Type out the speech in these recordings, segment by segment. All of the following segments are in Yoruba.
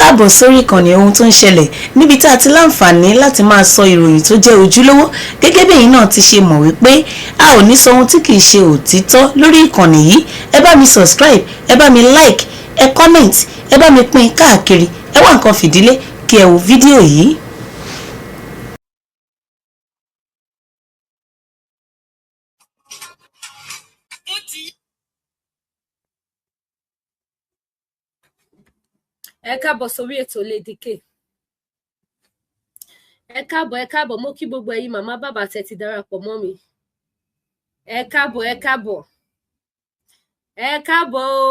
káàbọ̀ sórí ìkànnì ohun tó ń ṣẹlẹ̀ níbi tá a ti láǹfààní láti máa sọ ìròyìn tó jẹ́ ojúlówó gẹ́gẹ́ bí ẹ̀yin náà ti ṣe mọ̀ wípé a ò ní sọ ohun tí kìí ṣe òtítọ́ lórí ìkànnì yìí. Ẹ bá mi subscribe, ẹ bá mi like, ẹ comment, ẹ bá mi pín káàkiri, ẹ wá nǹkan fìdílé kí ẹ wo fídíò yìí. Ẹ káàbọ̀ sórí ètò Lady K. Ẹ káàbọ̀ mo kí gbogbo ẹ̀yin màmá bàbá tẹ́ ti darapọ̀ mọ́ mi. Ẹ káàbọ̀ o.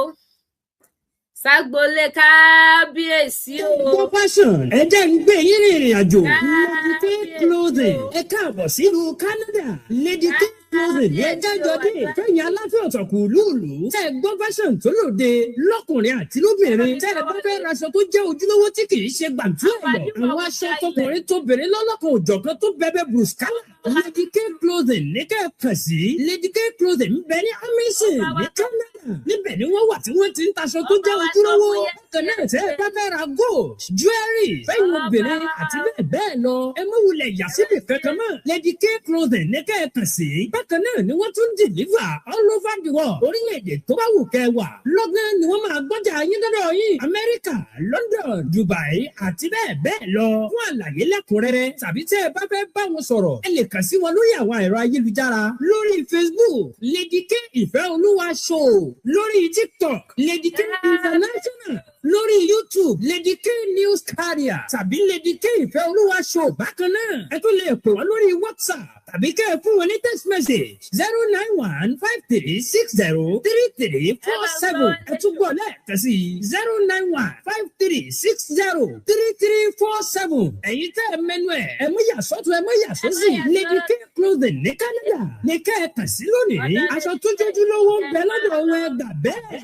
Ságbólé kábíyèsí o. Gbogbo fashion ẹ jẹ́ ń gbé yín rìnrìn àjò. Lady K clothing ẹ káàbọ̀ sílùú Canada. Lady K clothing ẹ jájọ dé. Fẹ̀yìn aláfẹ́ ọ̀tọ̀kù lúùlù. Tẹ́ ẹ gbọ́ fashion tó lòde lọ́kùnrin àti lóbìnrin. Tẹ́ ẹ bá fẹ́ raṣọ tó jẹ́ ojúlówó tí kì í ṣe gbàǹtú ọ̀yọ́. Àwọn aṣọ tọkùnrin tóbìnrin lọ́lọ́kan òjọ̀kan tó bẹ̀bẹ̀ bruscala. Lady K clothing ní kẹ́ ẹ kàn sí. Lady K clothing ń bẹ ní Amazon ní Canada. Níbẹ̀ ni wọ́n wà tí wọ́n ti ń taṣọ tó jẹ́ ojúlówó. Bákan náà tẹ́ ẹ bá fẹ́ ra gold, jewelry, fẹ́yìn obìnrin àti bẹ́ẹ̀ bẹ́ẹ̀ lọ. Ẹ má wulẹ̀ yà síbi kankan mọ́. Lady K clothing ní kẹ́ ẹ kàn sí. Bákan náà ni wọ́n tún deliver all over the world. Orílẹ̀-èdè tó bá wù kẹ́ wà. Lọ́gán ni wọ́n máa gbọ́jà yín dọ́dọ̀ yín. Amẹ́ríkà, London, Dubai àti bẹ́ẹ̀ bẹ́ẹ̀ lọ. Fún àlàyé lẹ́kùnrẹ́rẹ́ tàbí tẹ́ ẹ bá fẹ́ bá wọn sọ̀rọ̀, ẹ lè kàn sí wọn lórí àwọn ẹ̀rọ ayélujára. Lórí Facebook, Lady K Ìfẹ́olúwa Show. Lórí TikTok, Lady K International. Lórí YouTube, Lady K News Carrier tàbí Lady K Ìfẹ́olúwa Show bákan náà. Ẹ tún lè pè wọ́n lórí WhatsApp tàbí kẹ́ ẹ fún wọn ní text message 09153603347. Ẹ tún gbọ́ lẹ́ẹ̀kan sí 09153603347. Ẹ̀yin tẹ́ ẹ mẹ́nu ẹ mú yàsọ́tún ẹ mú yàsọ́sì. Lady K clothing ní Canada ní kẹ́ ẹ kàn sí lónìí. Aṣọ tó jójú lówó ń bẹ lọ́dọ̀ wọn ẹ gbà bẹ́ẹ̀.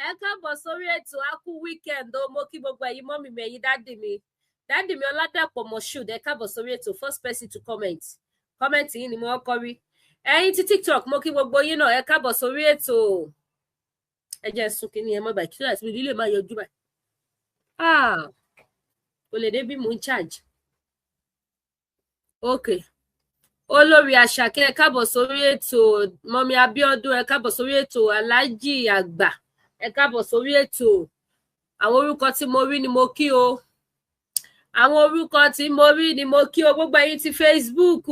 Ẹ káàbọ̀ sórí ètò akú weekend o. Mo kí gbogbo ẹ̀yin mọ́mì mi, ẹ̀yin dádì mi Ọládàpọ̀ Moshood. Ẹ káàbọ̀ sórí ètò. First person to comment yìí ni mo kọ́ rí. Ẹ̀yin tí TikTok, mo kí gbogbo yín náà. Ẹ káàbọ̀ sórí ètò. Ẹ jẹ́ sún kí ni ẹ má bàa kí láti ilé máa yọjú báyìí. Kò lè dé bí mò ń charge. Okay. Olórí Àṣàkẹ́, ẹ káàbọ̀ sórí ètò. Mọ́mí Abíọ́dún, ẹ káàbọ̀ sórí ètò. Aláàjì àgbà, ẹ káàbọ̀ sórí ètò. Àwọn orúkọ tí mo rí ni mo kí o. Gbogbo ẹ̀yin ti Facebook,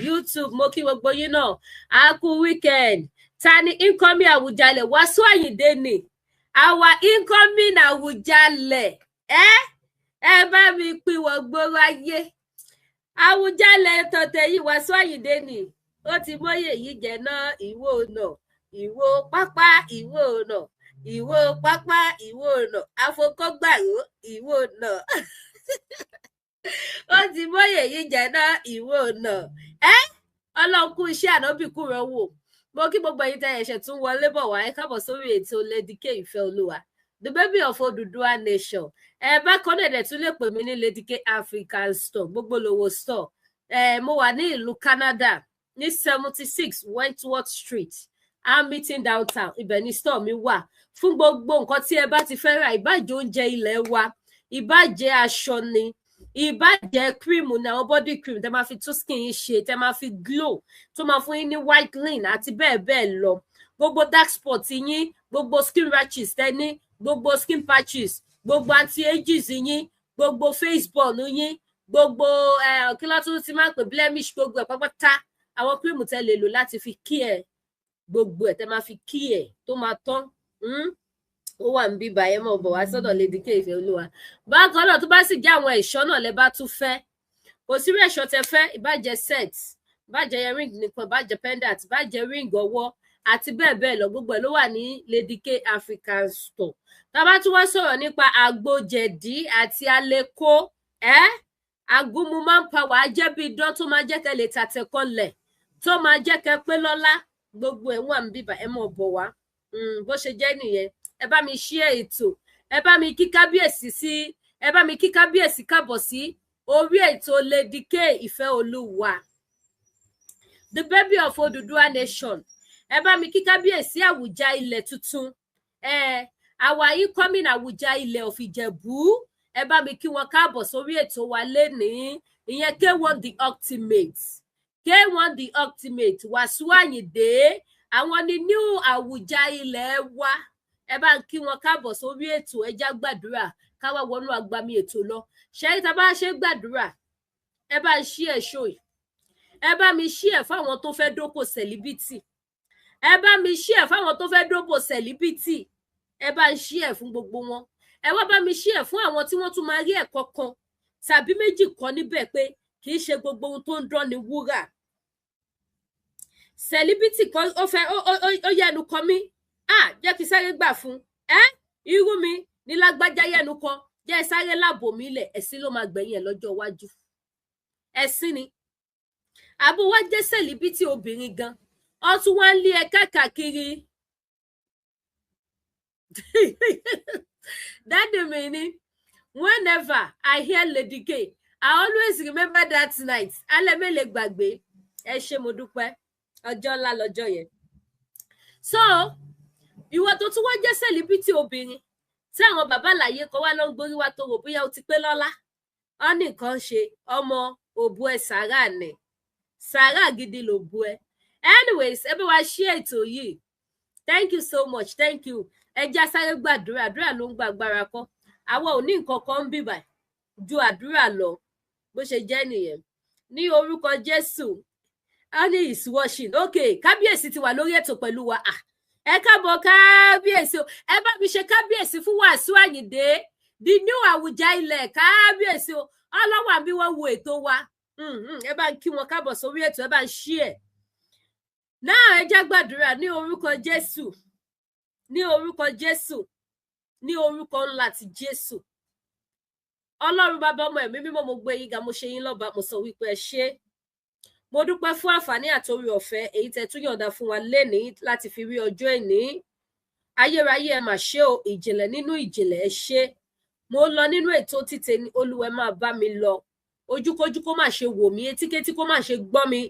YouTube, mo kí gbogbo yín náà. A kú weekend. Ta ni incoming Àwùjalẹ̀? Wàsíù Àyìndé ni. Our incoming Àwùjalẹ̀. Ẹ bá mi pín wọ́n gbòòrò ayé. Àwùjalẹ̀ tọ̀tẹ̀ yìí Wàsíù Àyìndé ni. Ó ti mọ́yè yìí jẹ́ náà ìwọ náà. Ìwọ pápá ìwọ náà. Ìwọ pápá ìwọ náà. Afọkọ́gbàrú ìwọ náà. Ó ti mọ́yè yìí jẹ́ náà ìwọ náà. Ọlọ́run kú iṣẹ́ ànábì kúrò wò. Mo kí gbogbo ẹ̀yin tẹ́ ẹ̀ṣẹ̀ tún wọlé bọ̀ wá. Ẹ káàbọ̀ sórí ètò Lady K Ìfẹ́olúwa, the baby of Odùduwà nation. Bákan náà dẹ̀ tún lè pè mí ní Lady K African Store, gbogbo lówó store. Mo wà ní ìlú Canada ní 76 Wentworth Street, Hamilton downtown. Ibẹ̀ ni store mi wà fún gbogbo nǹkan tí ẹ bá ti fẹ́ rà. Ìbàjẹ́ oúnjẹ ilẹ̀ wa, ìbàjẹ́ aṣọ ni, ìbàjẹ́ cream ní àwọn body cream tẹ́ máa fi tún skin yín ṣe, tẹ́ máa fi glow, tó máa fún yín ní whitening àti bẹ́ẹ̀ bẹ́ẹ̀ lọ. Gbogbo dark spots yín, gbogbo skin rashes tẹ́ ní, gbogbo skin patches, gbogbo anti-ages yín, gbogbo face burn yín, gbogbo kí ló tún ti máa ń pè blemish, gbogbo ẹ̀ pátápátá. Àwọn cream tẹ́ lè lò láti fi kí ẹ gbogbo ẹ̀ tẹ́ máa fi kí ẹ tó máa tán. Ó wà níbí báyẹn mọ̀ bọ̀ wá sọ́dọ̀ Lady K Ìfẹ́olúwa. Bákan náà tó bá sì jẹ́ àwọn ẹ̀ṣọ́ náà lẹ bá tún fẹ́, kò sí rí ẹ̀ṣọ́ tẹ́ fẹ́, ìbàjẹ́ set, ìbàjẹ́ earring nìkan, ìbàjẹ́ pendant, ìbàjẹ́ ring ọwọ́ àti bẹ́ẹ̀ bẹ́ẹ̀ lọ. Gbogbo ẹ̀ ló wà ní Lady K African Store. Tá bá tún wá sọ̀rọ̀ nípa àgbo jẹ̀dí àti aleko, àgúnmu manpower jẹ́ bí idán tó máa jẹ́ kẹ́ lè tàtẹ̀kọ́lẹ̀, tó máa jẹ́ kẹ́ pé lọ́lá. Gbogbo ẹ̀ wà níbí báyẹn mọ̀ bọ̀ wá. Bó ṣe jẹ́ nìyẹn. Ẹ bá mi share ètò. Ẹ bá mi kí kábíyèsí káàbọ̀ sí orí ètò Lady K Ìfẹ́olúwa, the baby of Odùduwà nation. Ẹ bá mi kí kábíyèsí Àwùjá ilẹ̀ tuntun. our incoming Awùjalẹ̀ of Ìjẹ̀bú ẹ bá mi kí wọn káàbọ̀ sórí ètò wa lénìí ìyẹn K1 the ultimate K1 the ultimate Wasiu Ayinde àwọn ni new Awùjalẹ̀ wa ẹ bá ń kí wọn káàbọ̀ sórí ètò ẹ já gbàdúrà ká wá wọnú agbami ètò lọ ṣé tá bá ṣe gbàdúrà ẹ bá ń ṣí ẹ ṣó yìí ẹ bá mi ṣí ẹ fáwọn tó fẹ́ dóko celebrity ẹ bá mi ṣí ẹ fáwọn tó fẹ́ dóko celebrity ẹ bá ń ṣí ẹ fún gbogbo wọn ẹ wá bá mi ṣí ẹ fún àwọn tí wọ́n tún máa rí ẹ̀kọ́ kan tàbí méjì kan níbẹ̀ pé kì í ṣe gbogbo ohun tó ń dán ni wúrà celebrity kan ó yẹnu kan mí jẹ́ kí sáré gbà fún irú mi ní lágbájá yẹnu kan jẹ́ sáré láàbò mi lẹ̀ ẹ̀sìn ló máa gbẹ̀yìn ẹ̀ lọ́jọ́ iwájú ẹ̀sìn ni àbò wá jẹ́ celebrity obìnrin gan ó tún wá ń lé ẹ káàkiri Daddy mi ni whenever I hear Lady K I always remember that night alẹ́ mélòó gbàgbé ẹ ṣé mo dúpẹ́ ọjọ́ ńlá lọ́jọ́ yẹn so ìwọ tó tún wá jẹ́ celebrity obìnrin tí àwọn bàbá láyé kan wá lọ ń gborí wa tó rò bóyá ó ti pé lọ́lá ó ní nǹkan ṣe ọmọ òbú ẹ sàárà nẹ sàárà gidi ló bú ẹ anyways ẹ bá wa ṣí ètò yìí thank you so much thank you ẹ já sáré gbàdúrà àdúrà ló ń gba agbára kọ́ àwa ò ní nǹkan kan ń bìbà ju àdúrà lọ bó ṣe jẹ́ nìyẹn ní orúkọ Jésù honey is washing okay kábíyèsí ti wà lórí ètò pẹ̀lú wa ẹ káàbọ̀ kábíyèsí o ẹ bá mi ṣe kábíyèsí fún Wasiu Ayinde the new Awùjalẹ̀ kábíyèsí o ọlọ́wọ́ àbí wọ́n wo ètò wa ẹ bá ń kí wọn káàbọ̀ sórí ètò ẹ bá ń ṣí ẹ̀ náà ẹ já gbàdúrà ní orúkọ Jésù ní orúkọ Jésù ní orúkọ ńlá ti Jésù Ọlọ́run bàbá ọmọ ẹ̀mí mímọ́ mo gbé yín ga mo ṣe yín lọ́ba mo sọ wípé ẹ ṣé mo dúpẹ́ fún àǹfààní àtòrí ọ̀fẹ́ èyí tẹ́ tún yọ̀ǹda fún wa lénìí láti fi rí ọjọ́ ìní ayérayé ẹ mà ṣe o ìjìnlẹ̀ nínú ìjìnlẹ̀ ẹ ṣé mo lọ nínú ètò títẹ ní Olúwa máa bá mi lọ ojúkójú kó má ṣe wò mí etíkétí kó má ṣe gbọ́ mi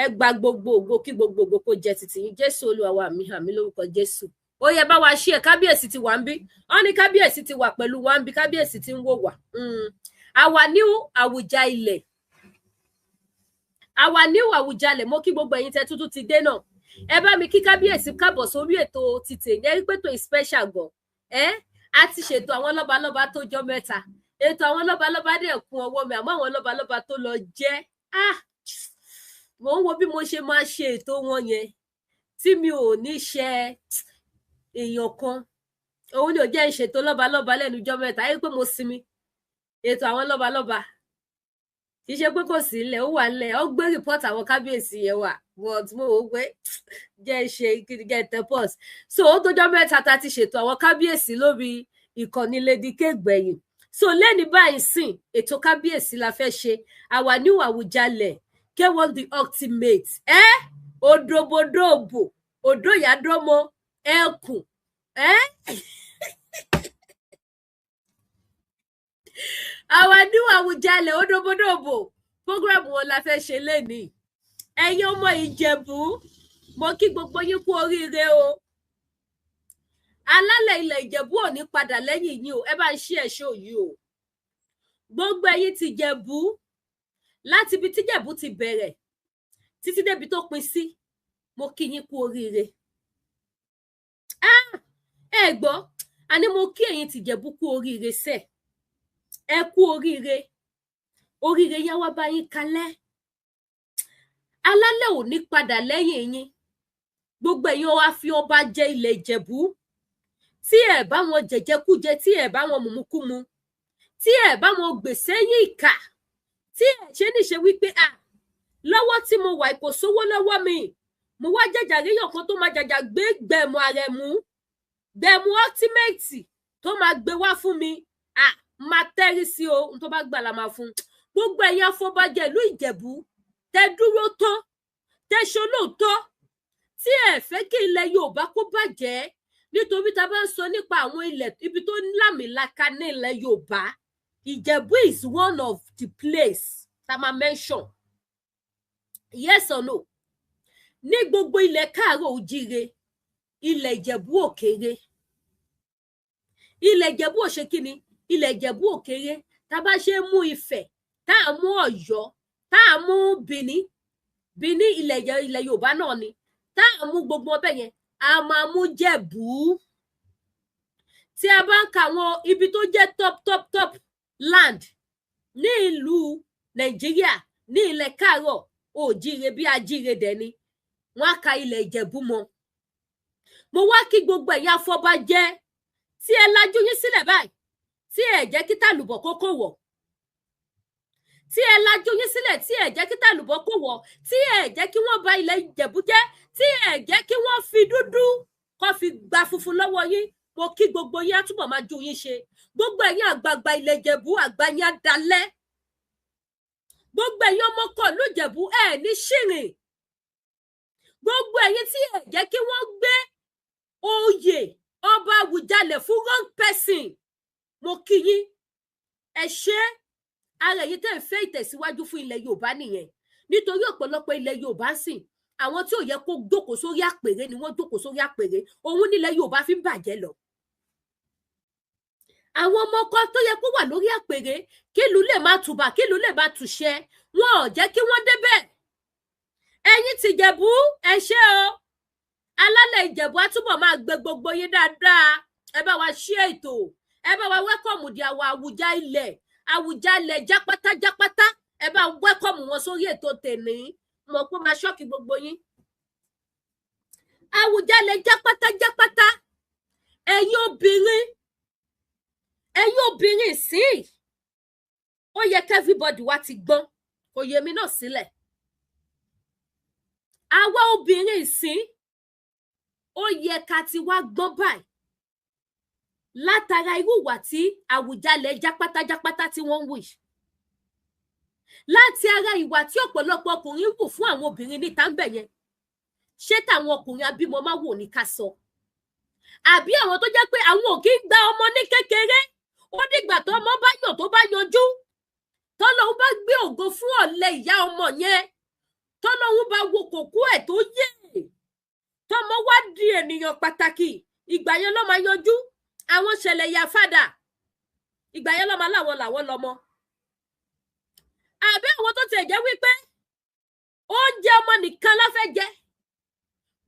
ẹ gba gbogbo ògo kí gbogbo ògo kó jẹ́ títí yín Jésù Olúwa wa mi hàn mí lórúkọ Jésù ó yẹ bá wa ṣí ẹ kábíyèsí ti wà ń bí ó ní kábíyèsí ti wà pẹ̀lú wa ń bí kábíyèsí ti ń wò wá àwa new Awùjalẹ̀ mo kí gbogbo ẹ̀yin tẹ́ tuntun ti dé náà ẹ bá mi kí kábíyèsí kábọ̀ sórí ètò títè yẹn rí pé tó special gan a ti ṣètò àwọn lọ́balọ́ba tó jọ mẹ́ta ètò àwọn lọ́balọ́ba dẹ̀ kún ọwọ́ mi àmọ́ àwọn lọ́balọ́ba tó lọ jẹ́ mo ń wo bí mo ṣe máa ṣe ètò wọn yẹn tí mi ò ní ṣe èèyàn kan òun ni ò jẹ́ ìṣètò lọ́balọ́ba lẹ́nu ọjọ́ mẹ́ta ẹ rí pé mo sinmi ètò àwọn lọ́balọ́ba kì í ṣe pé kò sí ilẹ̀ ó wà nílẹ̀ ó gbé rìpọ́tì àwọn kábíyèsí yẹn wà but mo wò ó pé jẹ́ ṣe get the post so ó tójọ́ mẹ́ta ta ti ṣètò àwọn kábíyèsí lórí ìkànnì Lady K gbẹ̀yìn so lẹ́ni báyìí sìn ètò kábíyèsí la fẹ́ ṣe àwa new Awùjalẹ̀ K1 the ultimate òdòbòdòbò òdòyàdọ́mọ ẹkùn àwa new Awùjalẹ̀ òdòbòdòbò program wọn la fẹ́ ṣe lénìí ẹ̀yin ọmọ Ìjẹ̀bú mo kí gbogbo yín kú oríire o alálẹ̀ ilẹ̀ Ìjẹ̀bú ò ní padà lẹ́yìn yín o ẹ bá ń ṣí ẹ̀ṣọ́ yìí o gbogbo ẹ̀yin ti Jẹ̀bú láti ibi tí Jẹ̀bú ti bẹ̀rẹ̀ títí débi tó pin sí mo kí yín kú oríire ẹ gbọ́ àní mo kí ẹ̀yin ti Jẹ̀bú kú oríire sẹ́ ẹ kú oríire oríire yá wá bá yín kalẹ̀ alálẹ̀ ò ní padà lẹ́yìn yín gbogbo ẹ̀yin wá fi ọba jẹ ilẹ̀ Ìjẹ̀bú tí ẹ bá wọn jẹjẹkújẹ tí ẹ bá wọn mumukumu tí ẹ bá wọn gbèsè yín ìkà tí ẹ ṣe níṣe wípé lọ́wọ́ tí mo wà kò sówó lọ́wọ́ mi mo wá jàjà ríyàn kan tó máa jàjà gbé gbẹ̀mù Àrẹ̀mú gbẹ̀mù ultimate tó máa gbé wá fún mi máa tẹ́rí sí o n tó bá gbà la máa fún gbogbo ẹ̀yin afọbajẹ ìlú Ìjẹ̀bú tẹ́ dúró tán tẹ́ ṣolóòótọ́ tí ẹ fẹ́ kí ilẹ̀ Yorùbá kó bàjẹ́ nítorí tá a bá ń sọ nípa àwọn ilẹ̀ ibi tó lámìlaka ní ilẹ̀ Yorùbá Ìjẹ̀bú is one of the place tá a máa mention yes or no ní gbogbo ilẹ̀ Káàárọ̀ Oòjíire ilẹ̀ Ìjẹ̀bú ò kéré ilẹ̀ Ìjẹ̀bú ò ṣe kíni ilẹ̀ Ìjẹ̀bú ò kéré tá bá ṣe mú Ifẹ̀ tá a mú Ọ̀yọ́ tá a mú Bìní ilẹ̀ Yorùbá náà ni tá a mú gbogbo ọbẹ̀ yẹn a máa mú Jẹ̀bú tí a bá ń ka àwọn ibi tó jẹ́ top land ní ìlú Nàìjíríà ní ilẹ̀ Káàárọ̀ Oòjíire bí ajíire dẹ̀ ni wọ́n á ka ilẹ̀ Ìjẹ̀bú mọ́. Mo wá kí gbogbo ẹ̀yin afọbajẹ tí ẹ lajú yín sílẹ̀ báyìí tí ẹ jẹ́ kí tàlùbọ̀ kókó wọ̀ tí ẹ lajú yín sílẹ̀ tí ẹ jẹ́ kí tàlùbọ̀ kó wọ̀ tí ẹ jẹ́ kí wọ́n bà ilẹ̀ Ìjẹ̀bú jẹ́ tí ẹ jẹ́ kí wọ́n fi dúdú kó fi gba funfun lọ́wọ́ yín. Mo kí gbogbo yín á túbọ̀ máa ju yín ṣe. Gbogbo ẹ̀yin àgbààgbà ilẹ̀ Ìjẹ̀bú àgbà yín á dalẹ̀. Gbogbo ẹ̀yin ọmọ kọ̀ ló Ìjẹ̀bú ẹ̀ ní ṣìrìn. Gbogbo ẹ̀yin tí ẹ jẹ́ kí wọ́n gbé oyè ọba Àwùjalẹ̀ fún wrong person. Mo kí yín ẹ ṣé ara yìí tẹ́ ń fẹ́ ìtẹ̀síwájú fún ilẹ̀ Yorùbá nìyẹn nítorí ọ̀pọ̀lọpọ̀ ilẹ̀ Yorùbá sìn àwọn tí ò yẹ kó jókòó sórí àpèrè ni wọ́n jókòó sórí àpèrè òun nílẹ̀ Yorùbá fi ń bàjẹ́ lọ. Àwọn ọmọ ọkọ tó yẹ kó wà lórí àpèrè kí ìlú lè máa tùbà kí ìlú lè máa tùṣẹ wọn ò jẹ́ kí wọ́n débẹ̀. Ẹ̀yin ti Ìjẹ̀bú ẹ ṣé o alálẹ̀ Ìjẹ̀bú á túbọ̀ máa gbé gbogbo yín dáadáa ẹ bá wa ṣí ètò ẹ bá wa wẹ́kọ̀mù di àwọn Àwùjalẹ̀ jápátá ẹ bá wẹ́kọ̀mù wọn sórí ètò tèmi mọ̀ pé máa ṣọ́ọ̀kì gbogbo yín. Àwùjalẹ̀ jápátá ẹ̀yin obìnrin sí ó yẹ kí everybody wá ti gbọ́n kò yẹ mí náà sílẹ̀. Àwa obìnrin sí ó yẹ ká ti wá gbọ́n báyìí látara irú ìwà tí Àwùjalẹ̀ jápátá tí wọ́n ń wù yìí láti ara ìwà tí ọ̀pọ̀lọpọ̀ ọkùnrin wù fún àwọn obìnrin níta ń bẹ̀ yẹn ṣé táwọn ọkùnrin abímọ máa wò ní ká sọ àbí àwọn tó jẹ́ pé àwọn ò kí ń gba ọmọ ní kékeré ó dìgbà tó ọmọ bá yàn tó bá yanjú tọ́lọ́hún bá gbé ògo fún ọ̀lẹ ìyá ọmọ yẹn tọ́lọ́hún bá wo kòkó ẹ̀ tó yé tọ́mọ wá di ènìyàn pàtàkì ìgbà yẹn ló máa yanjú àwọn ṣẹlẹ̀ ya fàdà ìgbà yẹn ló máa làwọn lọ́mọ. Àbí àwọn tó tiẹ̀ jẹ́ wípé oúnjẹ ọmọ nìkan la fẹ́ jẹ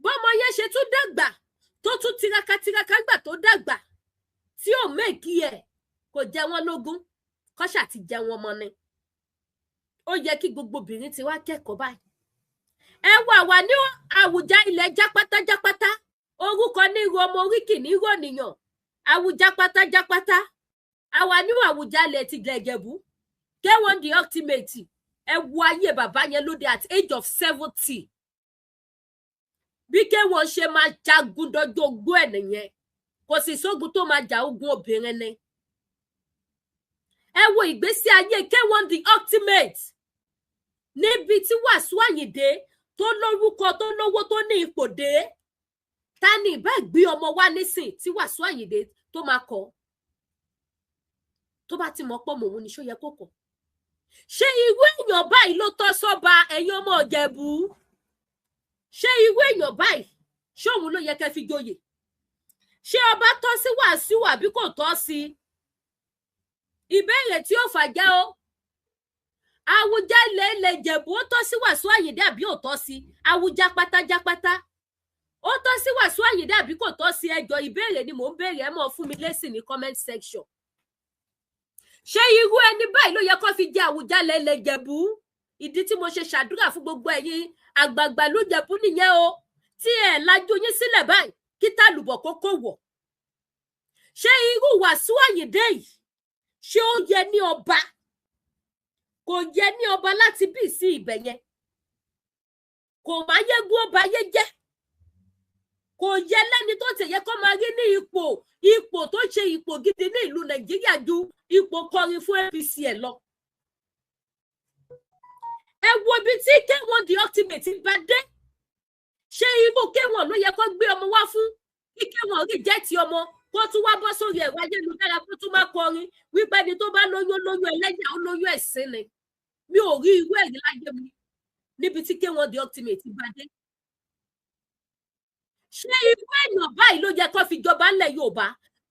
bọ́mọ yẹn ṣe tún dàgbà tó tún tiraka gbà tó dàgbà tí ò méèkì ẹ̀ kò jẹ wọ́n lógún kọ́ṣà ti jẹ wọn mọ́ ni. Ó yẹ kí gbogbo obìnrin ti wá kẹ́kọ̀ọ́ báyìí. Ẹ wà wá ní Àwùjalẹ̀ jápátá orúkọ ní irú ọmọ oríkì ní irú ènìyàn Àwùjápátá àwa ní Àwùjalẹ̀ ti ilẹ̀ Ìjẹ̀bú K1 the ultimate ẹ wo ayé bàbá yẹn lóde at age of 70 bí K1 ṣe máa jagun dọjọ́ ogbó ẹ̀ nìyẹn kò sì sógun tó máa jà ogun obìnrin ni. Ẹ wo ìgbésí ayé K1 the ultimate níbi tí Wàsíù Àyìndé tó lórúkọ tó lówó tó ní ipò dé ta ni ìbá gbé ọmọ wá nísìn tí Wàsíù Àyìndé tó máa kọ tó bá ti mọ̀ pọ̀ mọ́ òun ni ṣó yẹ kó kọ̀. Ṣé irú èèyàn báyìí ló tọ́ sọ́ba ẹ̀yin ọmọ Ìjẹ̀bú? Ṣé irú èèyàn báyìí ṣé òun ló yẹ kẹ́ fi joyè? Ṣé ọba tọ́ sí Wàsíù àbí kò tọ́ sí? Ìbéèrè tí ó fàjẹ́ o. Àwùjalẹ̀ ilẹ̀ Ìjẹ̀bú ó tọ́ sí Wàsíù Àyìndé àbí ò tọ́ sí? Àwùjápátá ó tọ́ sí Wàsíù Àyìndé àbí kò tọ́ sí? Ẹjọ́ ìbéèrè ni mò ń béèrè ẹ mọ̀ fún mi lésì ní comment section. Ṣé irú ẹni báyìí ló yẹ kó fi jẹ Àwùjalẹ̀ ilẹ̀ Ìjẹ̀bú? Ìdí tí mo ṣe ṣàdúrà fún gbogbo ẹ̀yin àgbààgbà ló Ìjẹ̀bú nìyẹn o tí ẹ lajú yín sílẹ̀ báyìí kí tàlùbọ̀ kókó wọ̀. Ṣé irú Wàsíù Àyìndé yìí ṣé ó yẹ ní ọba? Kò yẹ ní ọba láti bí sí ibẹ̀ yẹn. Kò máa yégún ọba yé jẹ́. Kò yẹ lẹ́ni tó ti yẹ kó máa rí ní ipò tó ṣe ipò gidi ní ìlú Nàìjíríà ju ipò kọrin fún APC ẹ̀ lọ. Ẹ wo ibi tí K1 the ultimate bá dé. Ṣé irú K1 ló yẹ kó gbé ọmọ wá fún kí K1 rí jẹ́ ti ọmọ kó tún wá bọ́ sórí ẹ̀rọ ayélujára kó tún máa kọrin wípé ẹni tó bá lóyún ẹlẹ́yà ó lóyún ẹ̀sìn ni. Mi ò rí irú ẹ̀rí láyé mi níbi tí K1 the ultimate bá dé. Ṣé irú èèyàn báyìí ló yẹ kó fi jọba ńlẹ̀ Yorùbá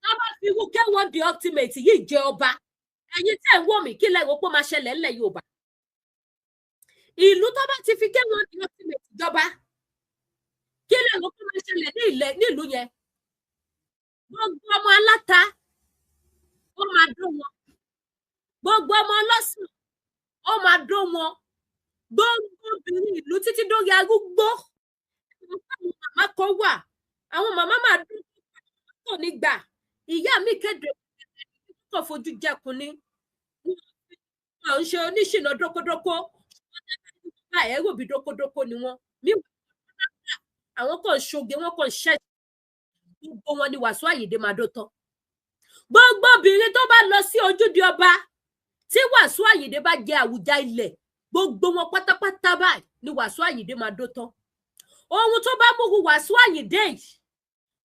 tó bá fi irú K1 The Ultimate yìí jẹ ọba ẹ̀yin tẹ́ ń wò mí kí lẹ́yìn opó máa ṣẹlẹ̀ ńlẹ̀ Yorùbá ìlú tó bá ti fi K1 The Ultimate jọba kí lẹ́yìn opó máa ṣẹlẹ̀ nílùú yẹn gbogbo ọmọ aláta ó máa dó wọn gbogbo ọmọ ọlọ́sùn ó máa dó wọn gbogbo obìnrin ìlú títí dórí arúgbó àwọn màmá kan wà àwọn màmá máa dún kò ní gbà ìyá mi kéde kò fojú jẹkùn ni wọn ń ṣe oníṣìnà dókódókó ẹrù bí dókódókó ni wọn àwọn kan ṣoge wọn kan ṣẹ gbogbo wọn ni Wàsíù Àyìndé máa dó tán gbogbo obìnrin tó bá lọ sí ojúde ọba tí Wàsíù Àyìndé bá jẹ àwùjá ilẹ̀ gbogbo wọn pátápátá báyìí ni Wàsíù Àyìndé máa dó tán ohun tó bá mú Wàsíù Àyìndé yìí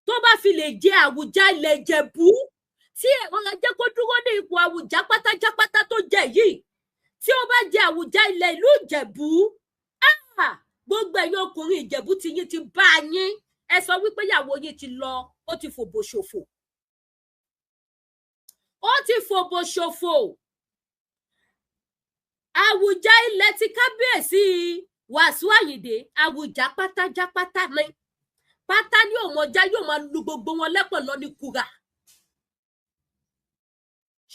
tó bá fi lè jẹ àwùjá ilẹ̀ Ìjẹ̀bú tí ẹ̀wọ̀n ajẹ́ kó dúró ní ipò àwùjá pátájápátá tó jẹ yìí tí ó bá jẹ àwùjá ilẹ̀ ìlú Ìjẹ̀bú gbogbo ẹ̀yin ọkùnrin Ìjẹ̀bú ti yín ti bá yín ẹ sọ wípé ìyàwó yín ti lọ ó ti fòbò ṣòfò ó ti fòbò ṣòfò àwùjá ilẹ̀ ti kábíyèsí Wàsíù Àyìndé àwùjá pátájápátá ni pátá ní òmọjá yóò máa lu gbogbo wọn lẹ́pọ̀ lọ ní kura